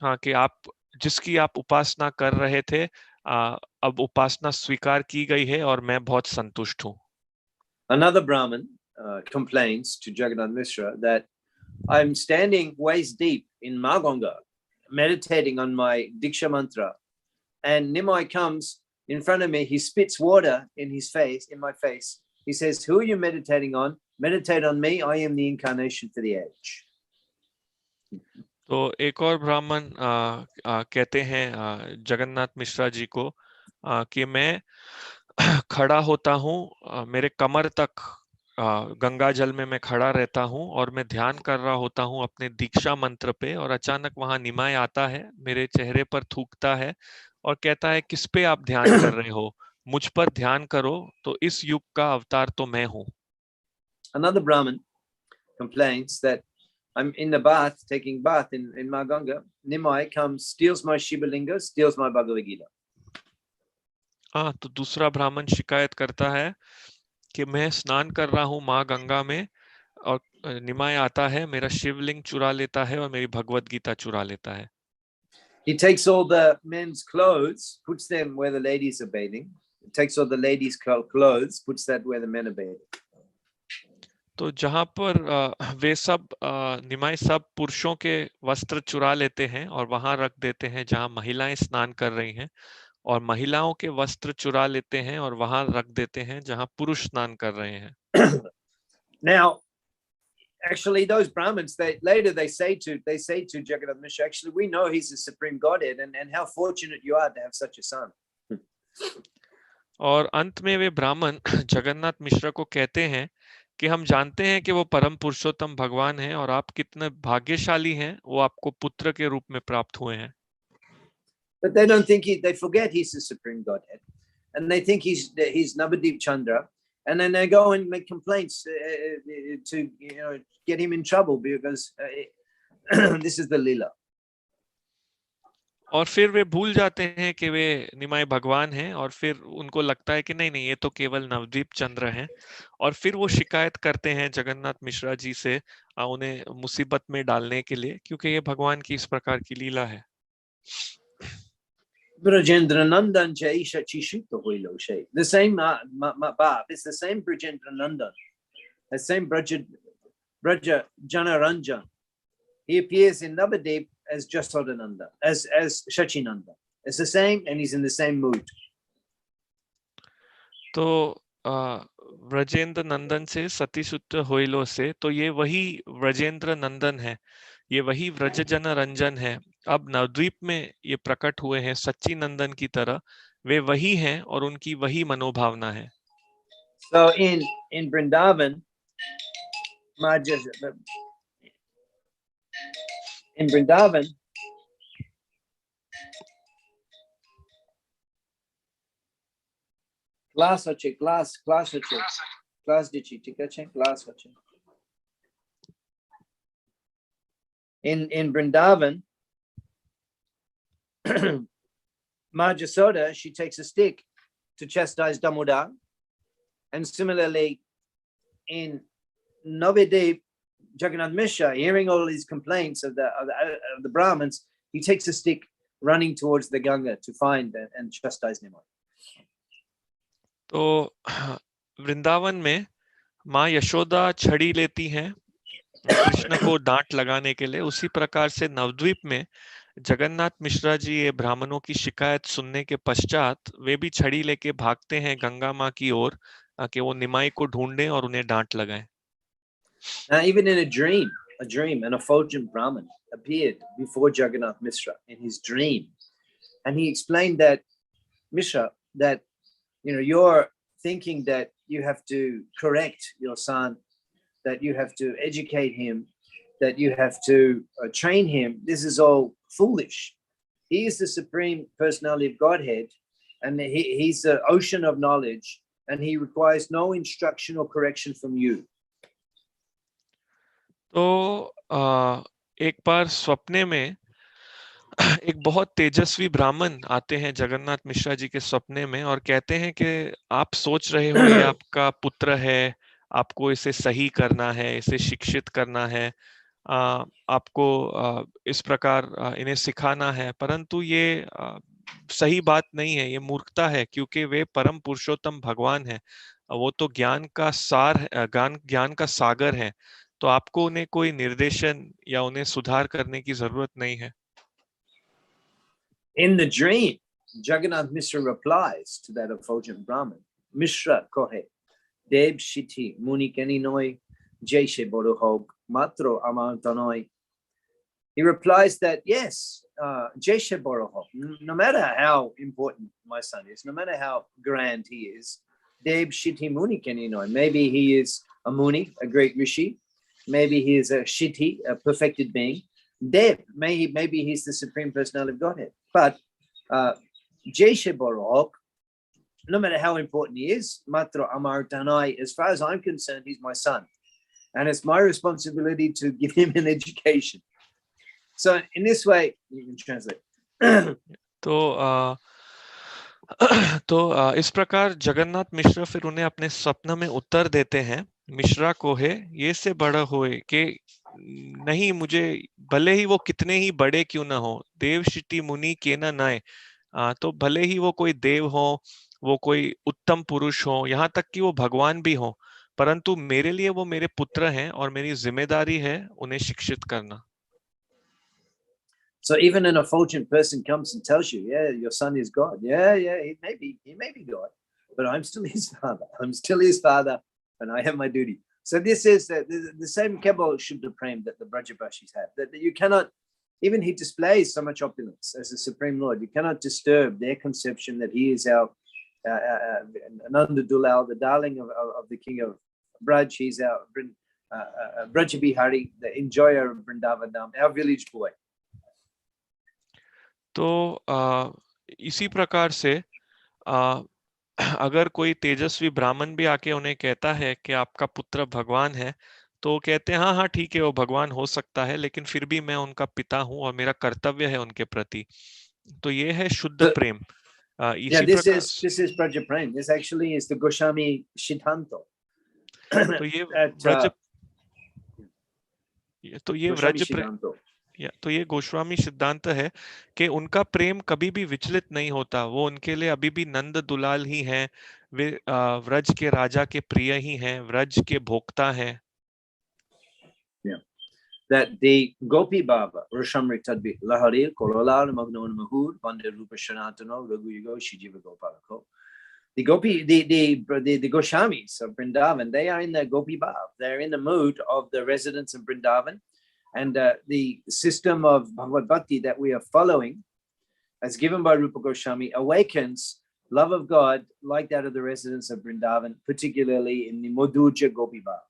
हाँ कि आप जिसकी आप उपासना कर रहे थे अब उपासना स्वीकार की गई है और मैं बहुत संतुष्ट हूँ। Another Brahmin complains to Jagannath Mishra that I'm standing waist deep in Maganga, meditating on my Diksha mantra, and Nimai comes in front of me. He spits water in my face. He says, "Who are you meditating on? Meditate on me. I am the incarnation for the age." तो एक और ब्राह्मण कहते हैं जगन्नाथ मिश्रा जी को कि मैं खड़ा होता हूँ, मेरे कमर तक गंगा जल में मैं खड़ा रहता हूँ और मैं ध्यान कर रहा होता हूँ अपने दीक्षा मंत्र पे, और अचानक वहां निमाय आता है, मेरे चेहरे पर थूकता है और कहता है किस पे आप ध्यान कर रहे हो, मुझ पर ध्यान करो, तो इस युग का अवतार तो मैं हूँ। Another Brahmin complains that I'm in the bath, taking bath in Maganga. Nimai comes, steals my Shiva Linga, steals my Bhagavad Gita. तो दूसरा ब्राह्मण शिकायत करता है कि मैं स्नान कर रहा हूँ माँ गंगा में और निमाय आता है, मेरा शिवलिंग चुरा लेता है और मेरी भगवत गीता चुरा लेता है। He takes all the men's clothes, puts them where the ladies are bathing. He takes all the ladies' clothes, puts that where the men are bathing. तो जहां पर वे सब निमाय सब पुरुषों के वस्त्र चुरा लेते हैं और वहां रख देते हैं जहां महिलाएं स्नान कर रही हैं, और महिलाओं के वस्त्र चुरा लेते हैं और वहां रख देते हैं जहां पुरुष स्नान कर रहे हैं। Now, actually, those Brahmins, they say to Jagannath Mishra, actually, we know he's the supreme Godhead, and how fortunate you are to have such a son. और अंत में वे ब्राह्मण जगन्नाथ मिश्रा को कहते हैं कि हम जानते हैं कि वो परम पुरुषोत्तम भगवान हैं और आप कितने भाग्यशाली हैं, वो आपको पुत्र के रूप में प्राप्त हुए हैं। But they don't think they forget he's the supreme Godhead, and they think he's Navadip Chandra, and then they go and make complaints to get him in trouble because this is the Leela. और फिर वे भूल जाते हैं कि वे निमाय भगवान हैं और फिर उनको लगता है कि नहीं ये तो केवल नवदीप चंद्र हैं, और फिर वो शिकायत करते हैं जगन्नाथ मिश्रा जी से उन्हें मुसीबत में डालने के लिए, क्योंकि ये भगवान की इस प्रकार की लीला है। Brajendra Nandan Jaisha Chishuta Huilo Shay. The same Bab, it's the same Brajendra Nandan, the same Braja Janaranjan. He appears in Navadip as Jasodananda, as Shachinanda. It's the same, and he's in the same mood. तो व्रजेंद्र नंदन से सतीसुत्र होइलो से, तो ये वही व्रजेंद्र नंदन है, ये वही व्रजजन रंजन है। अब नवद्वीप में ये प्रकट हुए हैं सच्ची नंदन की तरह, वे वही हैं और उनकी वही मनोभावना है। So in Vrindavan, in Vrindavan, class dichi, class. In Vrindavan, Ma Jasoda, she takes a stick to chastise Damodar, and similarly in Navedev, Jagannath Mishra, hearing all these complaints of the Brahmins, he takes a stick running towards the Ganga to find and chastise Nimai. तो वृंदावन में माँ यशोदा छड़ी लेती हैं कृष्ण को डांट लगाने के लिए, उसी प्रकार से नवद्वीप में जगन्नाथ मिश्रा जी ये ब्राह्मणों की शिकायत सुनने के पश्चात वे भी छड़ी लेके भागते हैं गंगा माँ की ओर कि वो निमाई को ढूंढें और उन्हें डांट लगाएं। Even in a dream, an effulgent Brahmin appeared before Jagannath Mishra in his dream, and he explained that Mishra, that you're thinking that you have to correct your son, that you have to educate him, that you have to train him. This is all foolish. He is the Supreme Personality of Godhead, and he's the ocean of knowledge, and he requires no instruction or correction from you. तो एक बार सपने में एक बहुत तेजस्वी ब्राह्मण आते हैं जगन्नाथ मिश्रा जी के सपने में और कहते हैं कि आप सोच रहे हो ये आपका पुत्र है, आपको इसे सही करना है, इसे शिक्षित करना है, आपको इस प्रकार इन्हें सिखाना है, परंतु ये सही बात नहीं है, ये मूर्खता है, क्योंकि वे परम पुरुषोत्तम भगवान हैं, वो तो ज्ञान का सार है, ज्ञान का सागर है, तो आपको उन्हें कोई निर्देशन या उन्हें सुधार करने की जरूरत नहीं है। In the dream, Jagannath Mishra replies to that effulgent Brahmin, Mishra kohe, Deb Shiti Muni Keni Noi, Jeshe Boruhog, Matro Amantanoi. He replies that, yes, Jeshe Boruhog, no matter how important my son is, no matter how grand he is, Deb Shiti Muni Keni Noi. Maybe he is a Muni, a great Rishi. Maybe he is a Shiti, a perfected being. Dev, maybe he's the Supreme Personality of Godhead. But Jeshe Borok, no matter how important he is, Matra Amar Tanai, as far as I'm concerned, he's my son. And it's my responsibility to give him an education. So in this way, you can translate. तो इस प्रकार जगन्नाथ मिश्रा फिर उन्हें अपने स्वप्न में उत्तर देते हैं, मिश्रा को है ये से बड़ा होए कि नहीं, मुझे भले ही वो कितने ही बड़े क्यों ना हो, देव शिटी मुनि के ना नाय, तो भले ही वो कोई देव हो, वो कोई उत्तम पुरुष हो, यहाँ तक कि वो भगवान भी हो, परंतु मेरे लिए वो मेरे पुत्र हैं और मेरी जिम्मेदारी है उन्हें शिक्षित करना। So even an effulgent person comes and tells you, yeah, your son is God. Yeah, he may be God, but I'm still his father. I'm still his father, and I have my duty. So this is the same Kebbal Shuddha Prem that the Brajabashis have. That you cannot, even he displays so much opulence as the Supreme Lord, you cannot disturb their conception that he is our Nanda Dulal, the darling of the king of Braj. He's our Brajabihari, the enjoyer of Vrindavanam, our village boy. तो इसी प्रकार से अगर कोई तेजस्वी ब्राह्मण भी आके उन्हें कहता है कि आपका पुत्र भगवान है, तो कहते हैं हाँ ठीक है, वो भगवान हो सकता है, लेकिन फिर भी मैं उनका पिता हूँ और मेरा कर्तव्य है उनके प्रति। तो ये है शुद्ध प्रेम। Yeah, this is Braja Prem. This actually is the Goswami Siddhanta. तो ये गोस्वामी सिद्धांत है कि उनका प्रेम कभी भी विचलित नहीं होता, वो उनके लिए अभी भी नंद दुलाल ही हैं, वे व्रज के राजा के प्रिय ही हैं, व्रज के भोक्ता हैं। That the Gopi Baba, Rashamri Tadbi, Lahari, Kololal, Magnon Mahur, Bande Rupa Shanatano, Ragu Yugo, Shijiva Gopalako. the Goswamis of Vrindavan, they are in the Gopi Bhav. They're in the mood of the residents of Vrindavan. And the system of Bhagavad Bhakti that we are following, as given by Rupa Goswami, awakens love of God like that of the residents of Vrindavan, particularly in the Madhurya Gopi Bhav.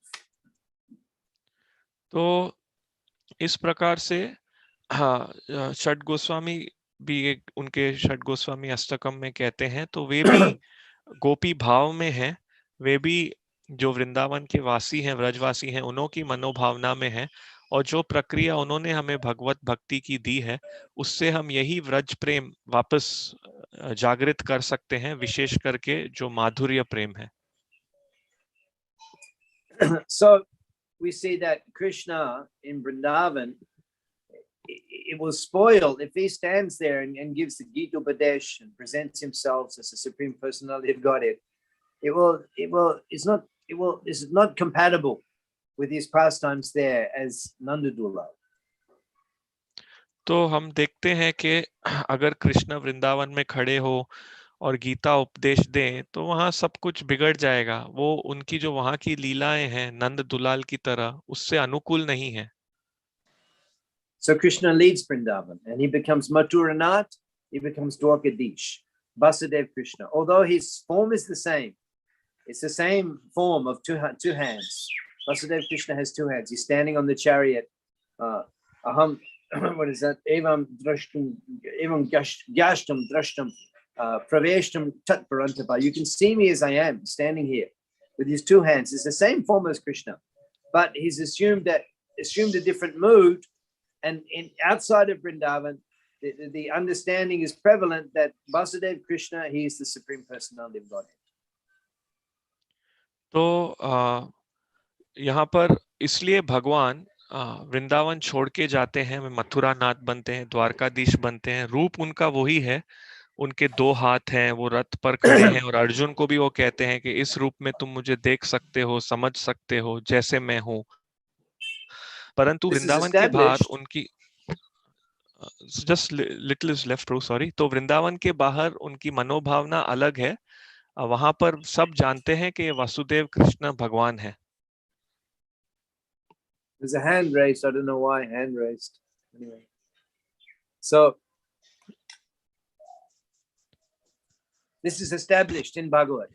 तो इस प्रकार से हाँ षट गोस्वामी भी एक उनके षट गोस्वामी अष्टकम में कहते हैं, तो वे भी गोपी भाव में हैं, वे भी जो वृंदावन के वासी हैं, व्रजवासी हैं, उन्हों की मनोभावना में है, और जो प्रक्रिया उन्होंने हमें भगवत भक्ति की दी है, उससे हम यही व्रज प्रेम वापस जागृत कर सकते हैं, विशेष करके जो माधुर्य प्रेम है. So we see that Krishna in Vrindavan, it will spoil if he stands there and gives the Gita Upadesh and presents himself as a Supreme Personality of Godhead. It's not compatible with his pastimes there as Nandadula. तो हम देखते हैं कि अगर कृष्ण वृंदावन में खड़े हो और गीता उपदेश दें, तो वहाँ सब कुछ बिगड़ जाएगा. वो उनकी जो वहाँ की लीलाएं हैं नंद दुलाल की तरह, उससे अनुकूल नहीं है. So Krishna leads Vrindavan and he becomes Mathuranath, he becomes Dwarkadish, Vasudev Krishna. Although his form is the same, it's the same form of two hands. Vasudev Krishna has two hands. He's standing on the chariot. Aham, what is that? Evam drashtum, evam gyashtum drashtum, praveshtum tat parantapa. You can see me as I am, standing here with his two hands. It's the same form as Krishna, but he's assumed a different mood. And outside of Vrindavan, the understanding is prevalent that Vasudev Krishna, he is the Supreme Personality of Godhead. तो यहाँ पर इसलिए भगवान वृंदावन छोड़ के जाते हैं, मथुरा नाथ बनते हैं, द्वारकाधीश बनते हैं. रूप उनका वही है, उनके दो हाथ हैं, वो रथ पर खड़े हैं, और अर्जुन को भी वो कहते हैं कि इस रूप में तुम मुझे देख सकते हो, समझ सकते हो, जैसे मैं हूँ. परंतु वृंदावन के बाहर उनकी just little is left, bro, sorry. तो वृंदावन के बाहर उनकी मनोभावना अलग है. वहां पर सब जानते हैं कि वासुदेव कृष्ण भगवान है. There's a hand raised. I don't know why hand raised. Anyway, so this is established in Bhagavad.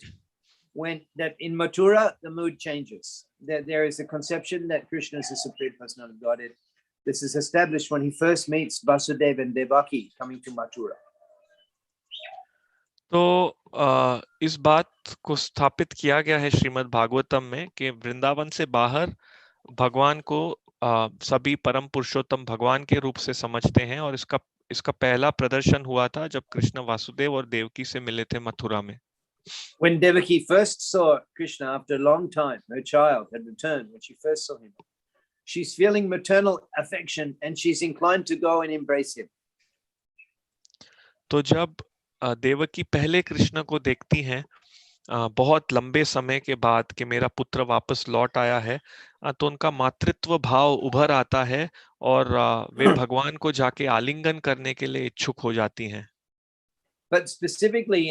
When that in Mathura the mood changes. That there is a conception that Krishna is the Supreme Personality of Godhead. This is established when he first meets Vasudeva and Devaki coming to Mathura. तो इस बात को स्थापित किया गया है श्रीमद् भागवतम में कि वृंदावन से बाहर भगवान को सभी परम पुरुषोत्तम भगवान के रूप से समझते हैं, और इसका पहला प्रदर्शन हुआ था जब कृष्ण वासुदेव और देवकी से मिले थे मथुरा में. When Devaki first saw Krishna after a long time, her child had returned. When she first saw him, she's feeling maternal affection and she's inclined to go and embrace him. तो जब देवकी पहले कृष्ण को देखती हैं बहुत लंबे समय के बाद कि मेरा पुत्र वापस लौट आया है, तो उनका मातृत्व भाव उभर आता है और वे भगवान को जाके आलिंगन करने के लिए इच्छुक हो जाती हैं. But specifically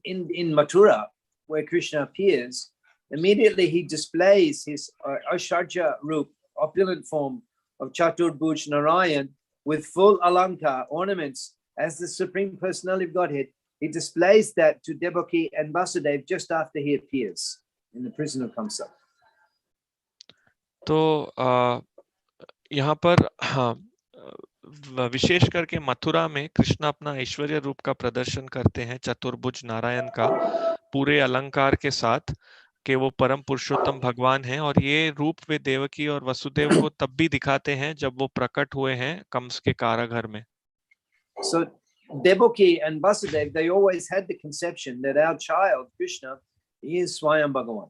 in Mathura, where Krishna appears, immediately he displays his Aishwarya Roop, opulent form of Chaturbhuj Narayan with full alankar ornaments as the Supreme Personality of Godhead. He displays that to Devaki and Vasudev just after he appears in the prison of Kamsa. तो यहाँ पर विशेष करके मथुरा में कृष्ण अपना ऐश्वर्य रूप का प्रदर्शन करते हैं, चतुर्भुज नारायण का पूरे अलंकार के साथ, कि वो परम पुरुषोत्तम भगवान हैं. और ये रूप वे देवकी और वसुदेव को तब भी दिखाते हैं जब वो प्रकट हुए हैं कंस के कारागार में. So Devaki and Vasudev, they always had the conception that our child Krishna is Swayam Bhagavan.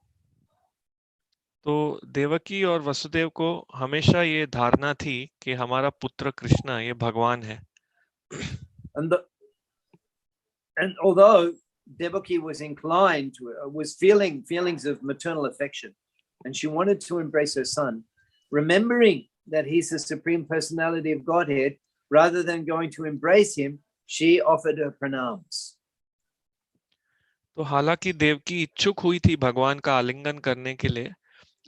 तो देवकी और वसुदेव को हमेशा ये धारणा थी कि हमारा पुत्र कृष्ण ये भगवान है. And although Devaki was inclined to, was feeling feelings of maternal affection, and she wanted to embrace her son, remembering that he's the Supreme Personality of Godhead, rather than going to embrace him, she offered her pranams. तो हालांकि देवकी इच्छुक हुई थी भगवान का आलिंगन करने के लिए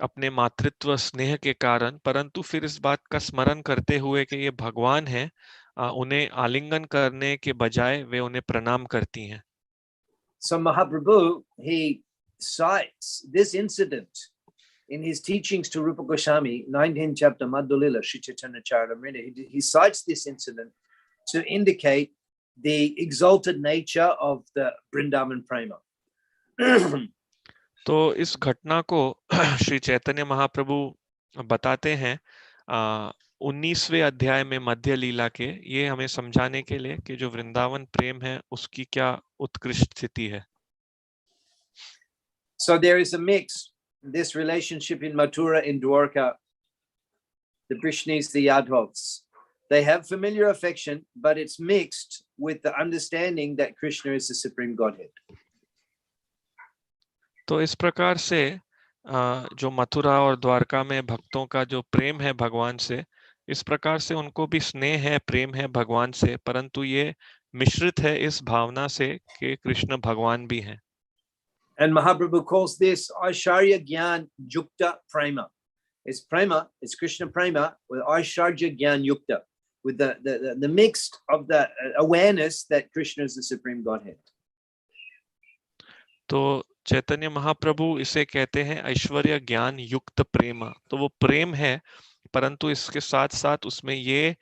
अपने मातृत्व स्नेह के कारण, परंतु फिर इस बात का स्मरण करते हुए कि ये भगवान है, उन्हें आलिंगन करने के बजाय वे उन्हें प्रणाम करती हैं। So Mahaprabhu, he cites this incident in his teachings to Rupa Goswami, 19th chapter, Madhulila, Sri Chaitanya Charitamrita. He cites this incident to indicate the exalted nature of the Vrindavan Prema. तो इस घटना को श्री चैतन्य महाप्रभु बताते हैं 19वें अध्याय में मध्य लीला के, ये हमें समझाने के लिए कि जो वृंदावन प्रेम है उसकी क्या उत्कृष्ट स्थिति है। So there is a mix, this relationship in Mathura, in Dwarka, the Brishnis, the Yadavs. They have familiar affection, but it's mixed with the understanding that Krishna is the Supreme Godhead. तो इस प्रकार से जो मथुरा और द्वारका में भक्तों का जो प्रेम है भगवान से, इस प्रकार से उनको भी स्नेह है, प्रेम है भगवान से, परंतु ये मिश्रित है इस भावना से कि कृष्ण भगवान भी हैं। And Mahaprabhu calls this Aisharya Gyan Yukta Prema. It's Prema, it's Krishna Prema with Aisharya Gyan Yukta, with the mixed of the awareness that Krishna is the Supreme Godhead. तो चैतन्य महाप्रभु इसे कहते हैं ऐश्वर्य ज्ञान युक्त प्रेम। तो वो प्रेम है, परंतु इसके साथ साथ उसमें ये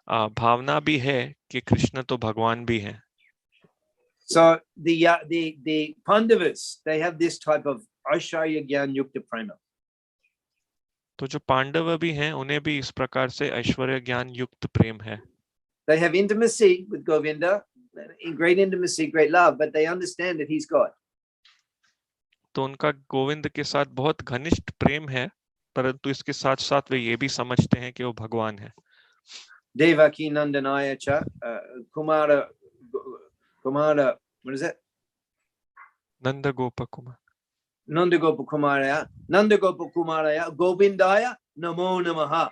भावना भी है कि कृष्ण तो भगवान भी हैं। So the Pandavas, they have this type of Aisharya Gyan Yukta Prema. तो जो पांडव भी हैं उन्हें भी इस प्रकार से ऐश्वर्य ज्ञान युक्त प्रेम है। They have intimacy with Govinda, great intimacy, great love, but they understand that he's God. तो उनका गोविंद के साथ बहुत घनिष्ठ प्रेम है, परंतु इसके साथ साथ वे ये भी समझते हैं कि वो भगवान है। Devaki Nandanaya cha Kumara, what is it? Nand Gop Kumar, Nandagopa Kumaraya, Govindaya Namo Namaha.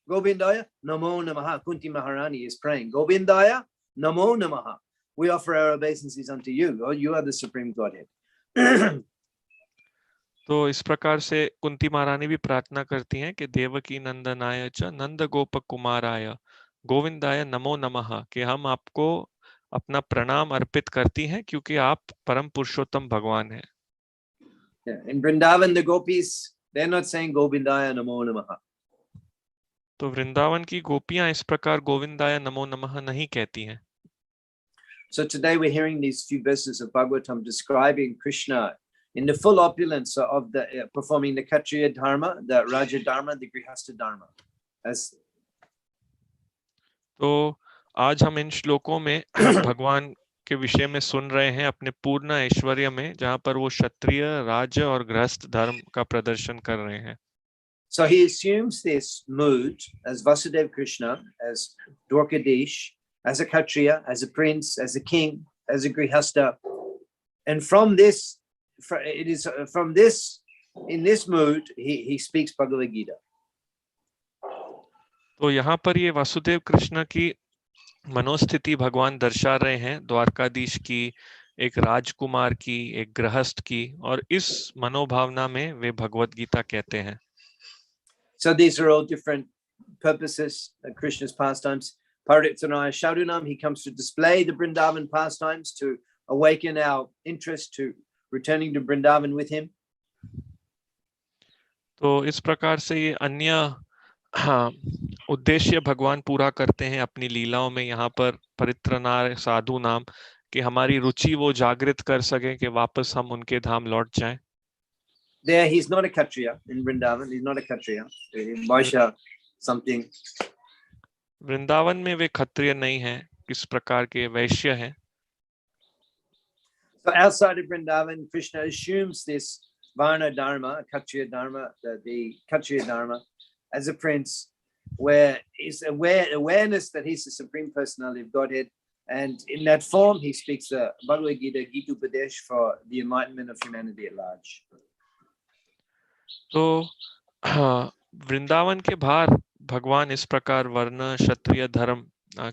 Govindaya Namo Namaha. Kunti Maharani is praying, Govindaya Namo Namaha. We offer our obeisances unto you. Oh, you are the Supreme Godhead. तो इस प्रकार से कुंती महारानी भी प्रार्थना करती हैं कि देवकी नंदनाय च नंद गोप कुमाराय गोविंदाय नमो नमः, कि हम आपको अपना प्रणाम अर्पित करती हैं क्योंकि आप परम पुरुषोत्तम भगवान हैं। In Vrindavan, the gopis, they're not saying Govindaya Namo Namaha. तो वृंदावन की गोपियां इस प्रकार गोविंदाय नमो नमः नहीं कहती हैं। So today we're hearing these few verses of Bhagavatam describing Krishna in the full opulence of the performing the Kshatriya Dharma, the Raja Dharma, the Grihastha Dharma. As तो आज हम इन श्लोकों में भगवान के विषय में सुन रहे हैं अपने पूर्ण ऐश्वर्य में, जहाँ पर वो क्षत्रिय, राज्य और गृहस्थ धर्म का प्रदर्शन कर रहे हैं। So he assumes this mood as Vasudeva Krishna, as Dwarkadish, as a Kshatriya, as a prince, as a king, as a Grihastha, and from this, it is from this, in this mood, he speaks Bhagavad Gita. तो यहाँ पर ये वासुदेव कृष्ण की मनोस्थिति भगवान दर्शा रहे हैं, द्वारकाधीश की, एक राजकुमार की, एक गृहस्थ की, और इस मनोभावना में वे भगवत गीता कहते हैं। So these are all different purposes of Krishna's pastimes. Paritranaya Shadunam, he comes to display the Vrindavan pastimes to awaken our interest to returning to Vrindavan with him. तो इस प्रकार से ये अन्य उद्देश्य भगवान पूरा करते हैं अपनी लीलाओं में, यहाँ पर परित्रनाय साधु नाम, कि हमारी रुचि वो जागृत कर सके कि वापस हम उनके धाम लौट जाएं। There he's not a Kshatriya in Vrindavan, he's not a Kshatriya, Vaishya something. Vrindavan में वे क्षत्रिय नहीं हैं, किस प्रकार के वैश्य हैं। So outside of Vrindavan, Krishna assumes this Varna Dharma, Kshatriya Dharma, the Kshatriya Dharma, as a prince, where is awareness that he's the Supreme Personality of Godhead, and in that form he speaks the Bhagavad Gita, Gita Upadesh for the enlightenment of humanity at large. तो वृंदावन के बाहर भगवान इस प्रकार वर्ण क्षत्रिय धर्म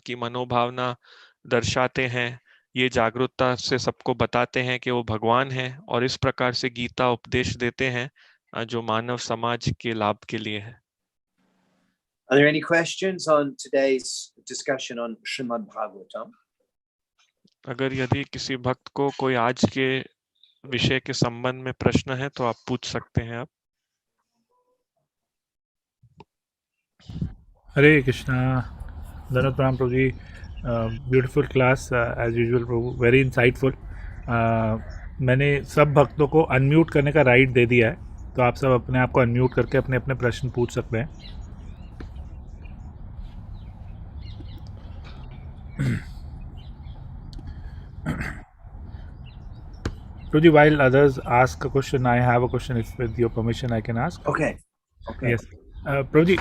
की मनोभावना दर्शाते हैं, ये जागरूकता से सबको बताते हैं कि वो भगवान हैं और इस प्रकार से गीता उपदेश देते हैं जो मानव समाज के लाभ के लिए है। Are there any questions on today's discussion on Srimad Bhagavatam? अगर यदि किसी भक्त को कोई आज के विषय के संबंध में प्रश्न है तो आप पूछ सकते हैं आप। हरे कृष्णा, धन्यवाद प्रणाम प्रभु जी। ब्यूटीफुल क्लास एज यूजुअल प्रभु, वेरी इंसाइटफुल। मैंने सब भक्तों को अनम्यूट करने का राइट दे दिया है, तो आप सब अपने आप को अनम्यूट करके अपने अपने प्रश्न पूछ सकते हैं। प्रभु जी, while others ask a question, I have a question. If with your permission, I can ask. Okay. Yes, Prabhu ji,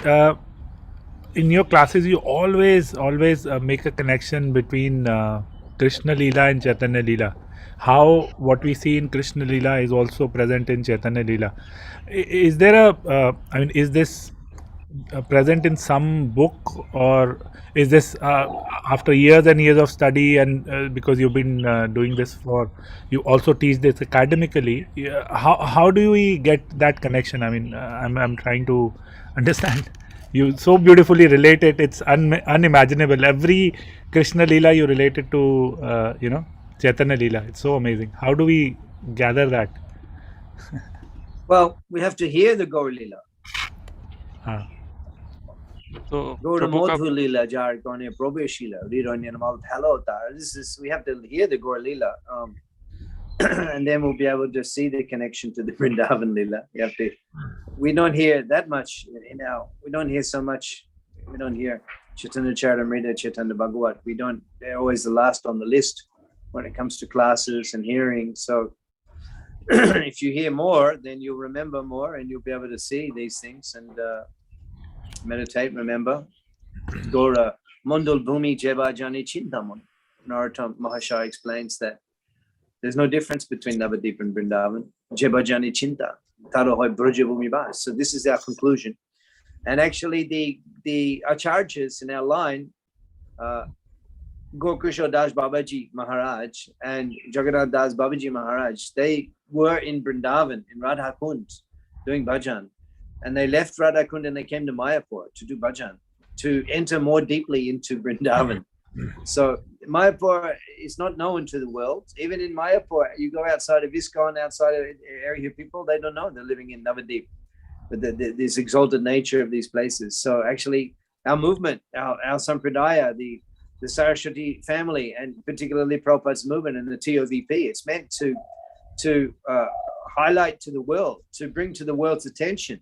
in your classes, you always make a connection between Krishna Leela and Chaitanya Leela. How what we see in Krishna Leela is also present in Chaitanya Leela. Is there a, I mean, is this present in some book, or is this after years and years of study, and because you've been doing this for, you also teach this academically? How do we get that connection? I mean, I'm trying to understand. You so beautifully relate it. It's unimaginable. Every Krishna Leela you relate it to, Chaitanya Leela. It's so amazing. How do we gather that? Well, we have to hear the Gaur Leela. तो Gaur प्रभु का Madhu Leela, Jar Gone Probeshila, Riranyanam Halota. We have to hear the Gaur Leela. And then we'll be able to see the connection to the Vrindavan Leela. We don't hear that much we don't hear so much. We don't hear Chaitanya Charitamrita, Chaitanya Bhagavat. They're always the last on the list when it comes to classes and hearing. So if you hear more, then you'll remember more and you'll be able to see these things and meditate, remember. Gora Mondul Bhumi Jeba Jani Chintamon. Narottam Mahashaya explains that there's no difference between Navadip and Vrindavan. Jeba Jani Chinta. Taro Hoy Bruja Bhumi Bas. So this is our conclusion. And actually the acharyas in our line, Gokisho Das Babaji Maharaj and Jagannath Das Babaji Maharaj, they were in Vrindavan, in Radha Kund, doing bhajan. And they left Radha Kund and they came to Mayapur to do bhajan, to enter more deeply into Vrindavan. So Mayapur is not known to the world. Even in Mayapur, you go outside of ISKCON, outside of area people, they don't know they're living in Navadip. But this exalted nature of these places. So actually, our movement, our Sampradaya, the Saraswati family, and particularly Prabhupada's movement and the TOVP, it's meant to highlight to the world, to bring to the world's attention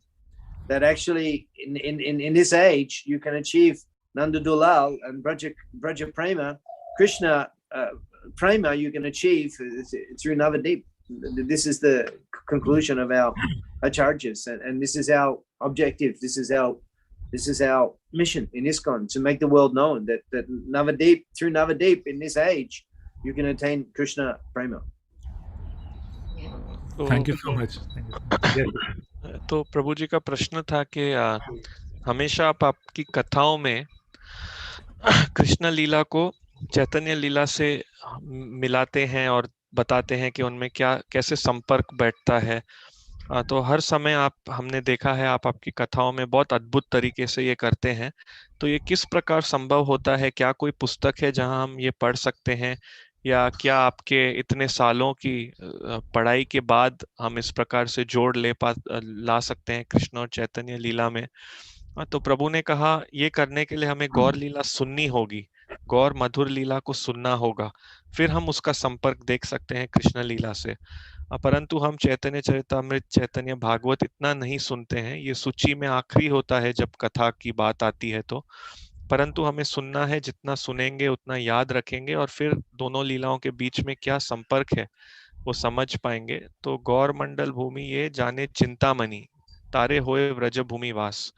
that actually in this age, you can achieve Nanda Dulal and Braja Prema, Krishna Prema, you can achieve through Navadip. This is the conclusion of our acharyas, and this is our objective. This is our mission in ISKCON, to make the world known that Navadip, through Navadip in this age, you can attain Krishna Prema. Thank you so much. तो प्रभु जी का प्रश्न था कि हमेशा आप आपकी कथाओं में कृष्ण लीला को चैतन्य लीला से मिलाते हैं और बताते हैं कि उनमें कैसे संपर्क बैठता है। तो हर समय हमने देखा है आप आपकी कथाओं में बहुत अद्भुत तरीके से ये करते हैं। तो ये किस प्रकार संभव होता है? क्या कोई पुस्तक है जहां हम ये पढ़ सकते हैं, या क्या आपके इतने सालों की पढ़ाई के बाद हम इस प्रकार से जोड़ ला सकते हैं कृष्ण और चैतन्य लीला में? तो प्रभु ने कहा ये करने के लिए हमें गौर लीला सुननी होगी, गौर मधुर लीला को सुनना होगा, फिर हम उसका संपर्क देख सकते हैं कृष्ण लीला से। परंतु हम चैतन्य चरितामृत, चैतन्य भागवत इतना नहीं सुनते हैं। ये सूची में आखिरी होता है जब कथा की बात आती है तो, परंतु हमें सुनना है। जितना सुनेंगे उतना याद रखेंगे और फिर दोनों लीलाओं के बीच में क्या संपर्क है वो समझ पाएंगे। तो गौर मंडल भूमि ये जाने चिंतामणि, तारे होए व्रज भूमि वास।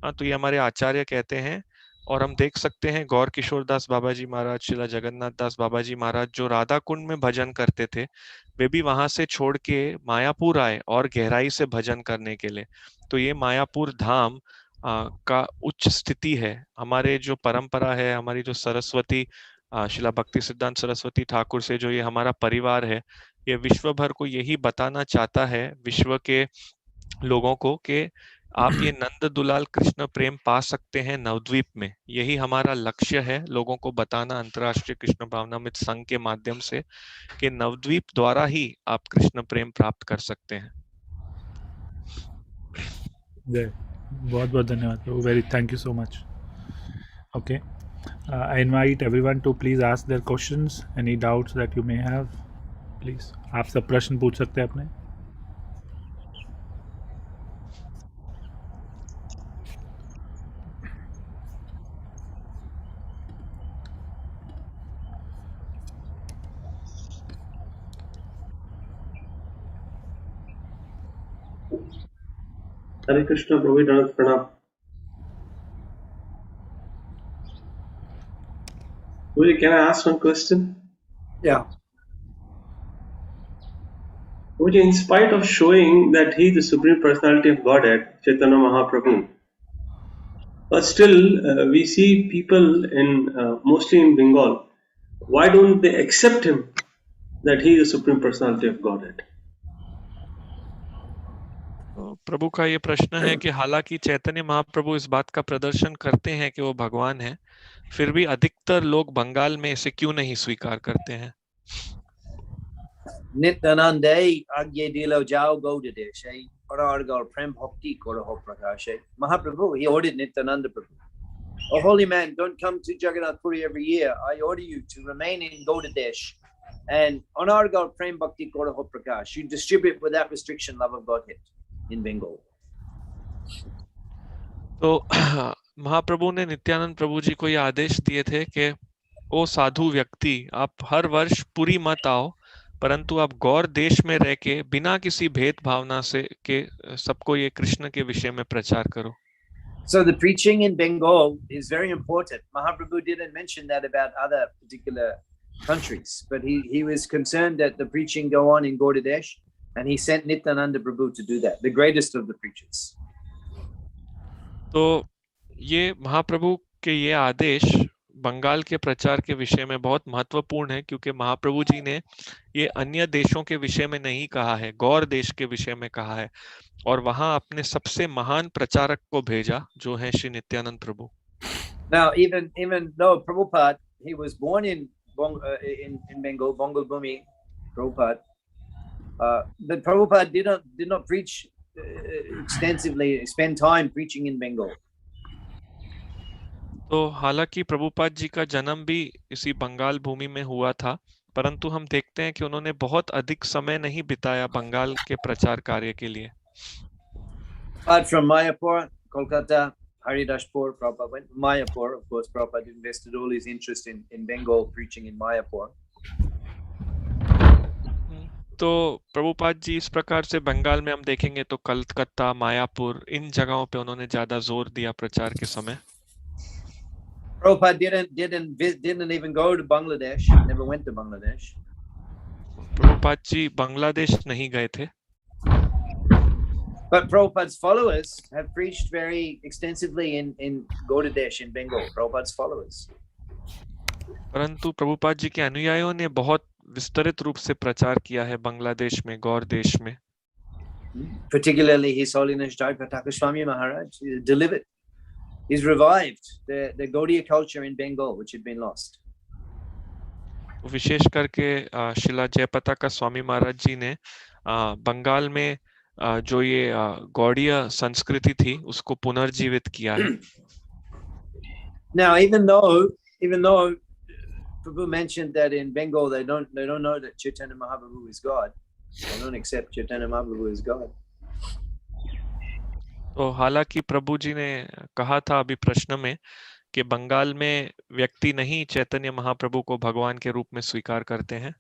तो ये हमारे आचार्य कहते हैं। और हम देख सकते हैं गौर किशोर दास बाबा जी महाराज, श्रीला जगन्नाथ दास बाबा जी महाराज जो राधा कुंड में भजन करते थे, वे भी वहां से छोड़ के मायापुर आए और गहराई से भजन करने के लिए। तो ये मायापुर धाम का उच्च स्थिति है। हमारे जो परंपरा है, हमारी जो सरस्वती शिला भक्ति सिद्धांत सरस्वती ठाकुर से जो ये हमारा परिवार है, ये विश्व भर को यही बताना चाहता है, विश्व के लोगों को, कि आप ये नंद दुलाल कृष्ण प्रेम पा सकते हैं नवद्वीप में। यही हमारा लक्ष्य है, लोगों को बताना अंतर्राष्ट्रीय कृष्ण भावनामृत संघ के माध्यम से, कि नवद्वीप द्वारा ही आप कृष्ण प्रेम प्राप्त कर सकते हैं। जय, बहुत बहुत धन्यवाद प्रभु, very thank you so much. Okay, I invite everyone to please ask their questions, any doubts that you may have, please. आप सब प्रश्न पूछ सकते हैं अपने। हरे कृष्ण प्रभु जी, प्रणाम। Can I ask one question? Yeah. In spite of showing that he is the Supreme Personality of Godhead, Chaitanya Mahaprabhu, but still we see people in mostly in Bengal, why don't they accept him that he is the Supreme Personality of Godhead? प्रभु का ये प्रश्न है कि हालांकि चैतन्य महाप्रभु इस बात का प्रदर्शन करते हैं कि वो भगवान है, फिर भी अधिकतर लोग बंगाल में इसे क्यों नहीं स्वीकार करते हैं? Nityanande agye dilo jao go to desh. Orargal prem bhakti kora ho prakashe. Mahaprabhu, he ordered Nityananda Prabhu, "O holy man, don't come to Jagannath Puri every year. I order you to remain in Gaudadesh and Onargal Prem Bhakti Kora Ho Prakash. You distribute without restriction love of Godhead in Bengal." तो महाप्रभु ने नित्यानंद प्रभु जी को ये आदेश दिए थे कि ओ साधु व्यक्ति, आप हर वर्ष पुरी मत आओ, परंतु आप गौर देश में रह के बिना किसी भेद भावना से के सबको ये कृष्ण के विषय में प्रचार करो। So the preaching in Bengal is very important. Mahaprabhu didn't mention that about other particular countries, but he was concerned that the preaching go on in Gaudadesh, and he sent Nityananda Prabhu to do that, the greatest of the preachers. तो ये महाप्रभु के ये आदेश बंगाल के प्रचार के विषय में बहुत महत्वपूर्ण है, क्योंकि महाप्रभु जी ने ये अन्य देशों के विषय में नहीं कहा है, गौर देश के विषय में कहा है, और वहां अपने सबसे महान प्रचारक को भेजा, जो है श्री नित्यानंद प्रभु। Now, even though Prabhupada, he was born in Bengal, Bengal Bhumi, Prabhupada, but Prabhupada did not preach extensively, spend time preaching in Bengal. तो हालांकि प्रभुपाद जी का जन्म भी इसी बंगाल भूमि में हुआ था, परंतु हम देखते हैं कि उन्होंने बहुत अधिक समय नहीं बिताया बंगाल के प्रचार कार्य के लिए। Apart from Mayapur, Kolkata, Haridashpur, Prabhupada went to Mayapur. Of course, Prabhupada invested all his interest in Bengal, preaching in Mayapur. तो प्रभुपाद जी इस प्रकार से बंगाल में हम देखेंगे तो कलकत्ता, मायापुर, इन जगहों पे उन्होंने ज्यादा जोर दिया प्रचार के समय। Prabhupada didn't even go to Bangladesh. Never went to Bangladesh. Prabhupada ji Bangladesh नहीं गए थे। But Prabhupada's followers have preached very extensively in Gaudadesh in Bengal. Prabhupada's followers. परंतु प्रभुपाद जी के अनुयायियों ने बहुत विस्तृत रूप से प्रचार किया है बांग्लादेश में, गौर देश में। Particularly His Holiness Jayapataka Swami Maharaj delivered. He's revived the Gaudiya culture in Bengal, which had been lost. विशेष करके शिला जयपताका स्वामी महाराज जी ने बंगाल में जो ये गौड़ीय संस्कृति थी उसको पुनर्जीवित किया है। Now, even though Prabhu mentioned that in Bengal they don't know that Chaitanya Mahaprabhu is God, they don't accept Chaitanya Mahaprabhu as God. तो हालांकि प्रभु जी ने कहा था अभी प्रश्न में कि बंगाल में व्यक्ति नहीं चैतन्य महाप्रभु को भगवान के रूप में स्वीकार करते हैं।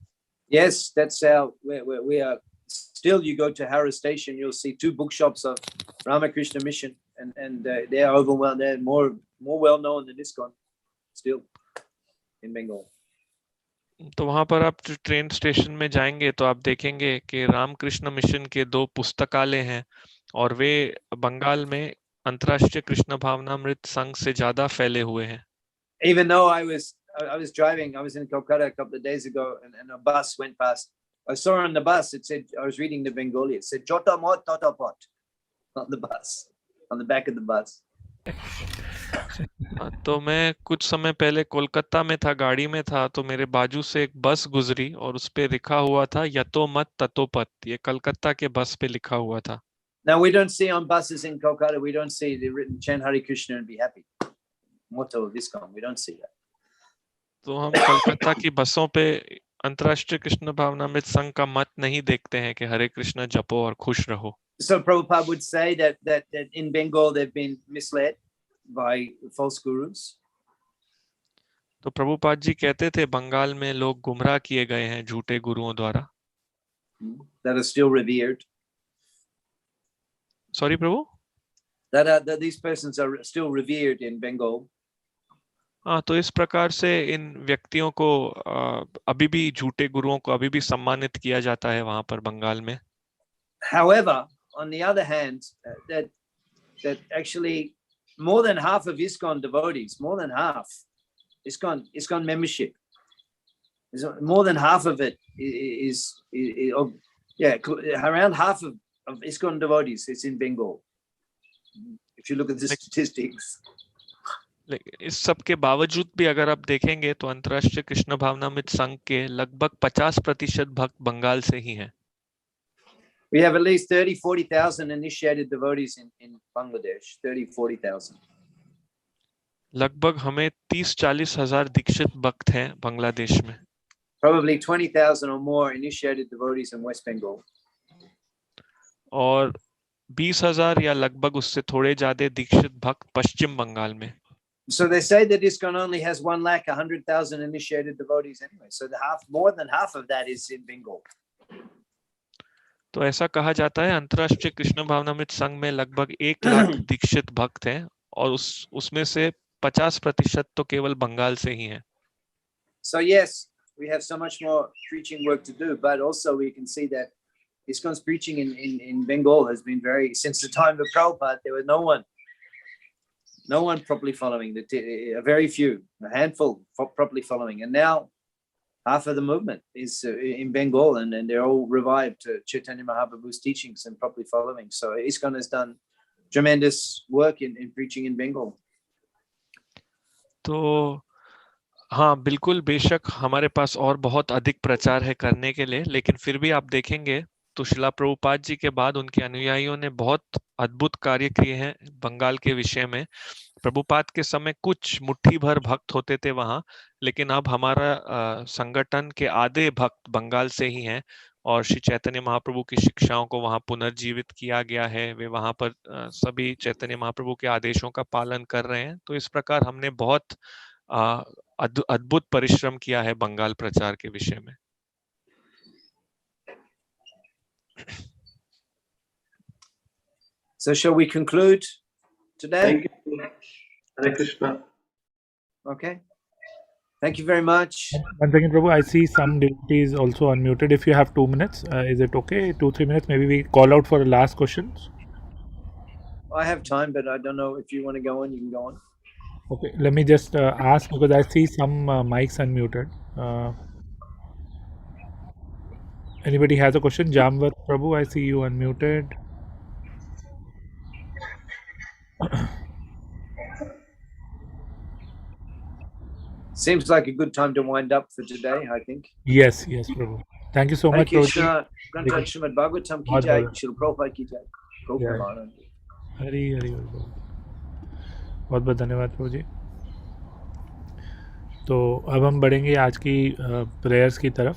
Yes, that's how we are. Still, you go to Howrah Station, you'll see 2 bookshops of Ramakrishna Mission, and they are overwhelmed. They're more well known than ISKCON still in Bengal. तो वहां पर आप ट्रेन स्टेशन में जाएंगे तो आप देखेंगे कि रामकृष्ण मिशन के 2 पुस्तकालय हैं, और वे बंगाल में अंतर्राष्ट्रीय कृष्ण भावनामृत संघ से ज्यादा फैले हुए हैं। Even though I was I was driving. I was in Kolkata a couple of days ago, and a bus went past. I saw on the bus. It said, I was reading the Bengali. It said "Jota mot tota pot" on the bus, on the back of the bus. तो मैं कुछ समय पहले कोलकाता में था, गाड़ी में था, तो मेरे बाजू से एक बस गुजरी और उस पे लिखा हुआ था यतो मत ततो पत। ये कलकत्ता के बस पे लिखा हुआ था। Now we don't see on buses in Kolkata. We don't see the written "Chant Hare Krishna and be happy" motto of ISKCON. We don't see that. तो हम कलकत्ता की बसों पे अंतर्राष्ट्रीय कृष्ण भावनामृत संघ का मत नहीं देखते हैं कि हरे कृष्ण जपो और खुश रहो। So Prabhupada would say that in Bengal they've been misled by false gurus. तो प्रभुपाद जी कहते थे बंगाल में लोग गुमराह किए गए हैं झूठे गुरुओं द्वारा। That are still revered. Sorry Prabhu? That these persons are still revered in Bengal. हाँ, तो इस प्रकार से इन व्यक्तियों को अभी भी झूठे गुरुओं को अभी भी सम्मानित किया जाता है वहां पर बंगाल में। However, on the other hand, that actually more than half of ISKCON devotees, more than half, ISKCON membership, more than half of it is around half of ISKCON devotees is in Bengal. If you look at the statistics. इस सब के बावजूद भी अगर आप देखेंगे तो अंतर्राष्ट्रीय कृष्ण भावनामृत संघ के लगभग 50% भक्त बंगाल से ही हैं। We have at least 30-40,000 initiated devotees in Bangladesh. 30-40,000. लगभग हमें 30-40 हजार दीक्षित भक्त हैं बांग्लादेश में। Probably 20,000 or more initiated devotees in West Bengal. और 20,000 या लगभग उससे थोड़े ज्यादा दीक्षित भक्त पश्चिम बंगाल में। So they say that ISKCON only has 1,100,000 initiated devotees anyway. So more than half of that is in Bengal. तो ऐसा कहा जाता है अंतर्राष्ट्रीय कृष्ण भावनामृत संघ में लगभग 1 लाख दीक्षित भक्त हैं और उसमें से 50% तो केवल बंगाल से ही हैं। So yes, we have so much more preaching work to do, but also we can see that ISKCON's preaching in Bengal has been very, since the time of Prabhupada, there was no one properly following, a very few, a handful properly following. And now half of the movement is in Bengal, and they're all revived to Chaitanya Mahaprabhu's teachings and properly following. So ISKCON has done tremendous work in preaching in Bengal. तो हाँ, बिल्कुल बेशक हमारे पास और बहुत अधिक प्रचार है करने के लिए, लेकिन फिर भी आप देखेंगे तो शिला प्रभुपाद जी के बाद उनके अनुयायियों ने बहुत अद्भुत कार्य किए हैं बंगाल के विषय में। प्रभुपाद के समय कुछ मुट्ठी भर भक्त होते थे वहां, लेकिन अब हमारा संगठन के आधे भक्त बंगाल से ही हैं और श्री चैतन्य महाप्रभु की शिक्षाओं को वहां पुनर्जीवित किया गया है। वे वहां पर सभी चैतन्य महाप्रभु के आदेशों का पालन कर रहे हैं। तो इस प्रकार हमने बहुत अद्भुत परिश्रम किया है बंगाल प्रचार के विषय में। So shall we conclude today? Thank you. Hare Krishna. Okay. Thank you very much. One second, Prabhu. I see some devotees also unmuted. If you have 2 minutes, is it okay? 2-3 minutes. Maybe we call out for the last questions. I have time, but I don't know if you want to go on. You can go on. Okay. Let me just ask because I see some mics unmuted. Anybody has a question? Jamvat Prabhu, I see you unmuted. Seems like a good time to wind up for today, I think. Yes, Prabhu. Thank you so much, Prabhu. Krishna, Srimad Bhagavatam ki jai, Srila Prabhupada ki jai. Hari Hari बहुत बहुत धन्यवाद प्रभु जी। तो अब हम बढ़ेंगे आज की prayers की तरफ।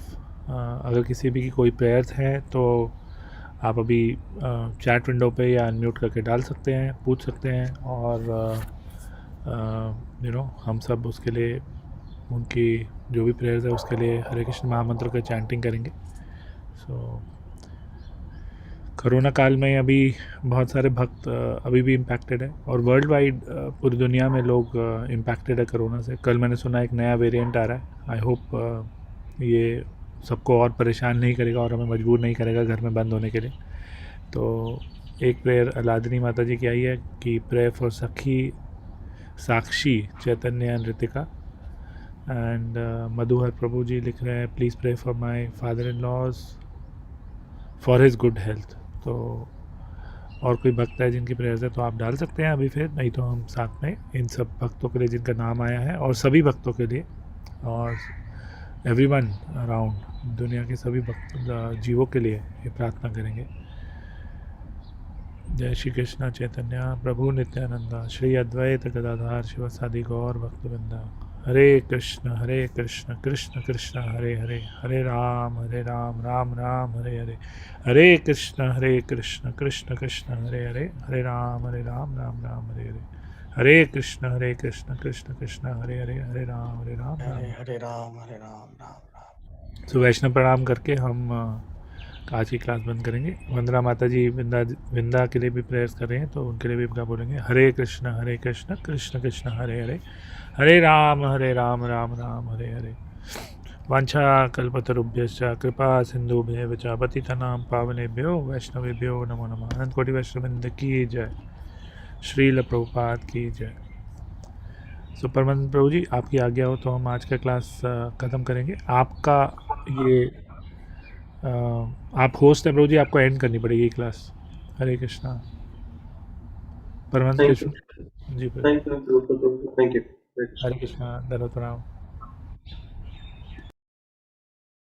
अगर किसी भी की कोई प्रेयर्स हैं तो आप अभी चैट विंडो पे या अनम्यूट करके डाल सकते हैं, पूछ सकते हैं और हम सब उसके लिए उनकी जो भी प्रेयर्स है उसके लिए हरे कृष्ण महामंत्र का चैंटिंग करेंगे। कोरोना काल में अभी बहुत सारे भक्त अभी भी इम्पैक्टेड है और वर्ल्ड वाइड पूरी दुनिया में लोग इम्पैक्टेड है कोरोना से। कल मैंने सुना एक नया वेरिएंट आ रहा है। आई होप ये सबको और परेशान नहीं करेगा और हमें मजबूर नहीं करेगा घर में बंद होने के लिए। तो एक प्रेयर अलादिनी माता जी की आई है कि pray for Sakhi Sakshi Chaitanya and Ritika and Madhuhar Prabhu ji लिख रहे हैं please pray for my father in laws for his good health. तो और कोई भक्त है जिनकी प्रेयर्स है तो आप डाल सकते हैं अभी, फिर नहीं तो हम साथ में इन सब भक्तों के लिए जिनका नाम आया है और सभी भक्तों के लिए और एवरीवन अराउंड दुनिया के सभी भक्त जीवों के लिए ये प्रार्थना करेंगे। जय श्री कृष्ण चैतन्य प्रभु नित्यानंदा श्री अद्वैत गदाधार शिवसादि गौर भक्तवृंदा। हरे कृष्ण कृष्ण कृष्ण हरे हरे, हरे राम राम राम हरे हरे, हरे कृष्ण कृष्ण कृष्ण हरे हरे, हरे राम राम राम हरे हरे, हरे कृष्ण कृष्ण कृष्ण हरे हरे, हरे राम राम। हरे राम राम राम। तो वैष्णव प्रणाम करके हम आज की क्लास बंद करेंगे। वंदना माता जी विंदा के लिए भी प्रेयर्स कर रहे हैं तो उनके लिए भी क्या बोलेंगे, हरे कृष्ण कृष्ण कृष्ण हरे हरे, हरे राम राम राम हरे हरे। वांछा कल्पतरुभ्यश्च कृपा सिंधुभ्येव च पतितनां पावनेभ्यो वैष्णवेभ्यो नमो नमः। अनंत कोटि वैष्णववृंद की जय, श्रील प्रभुपाद की जय। सो परमानंद प्रभु जी आपकी आज्ञा हो तो हम आज का क्लास ख़त्म करेंगे। आपका ये आप होस्ट हैं प्रभु जी, आपको एंड करनी पड़ेगी class. Hare Krishna. Paramanand Thank you. Krishna ji Prabhu. Thank you. Thank you. Hare Krishna, दंडवत प्रणाम।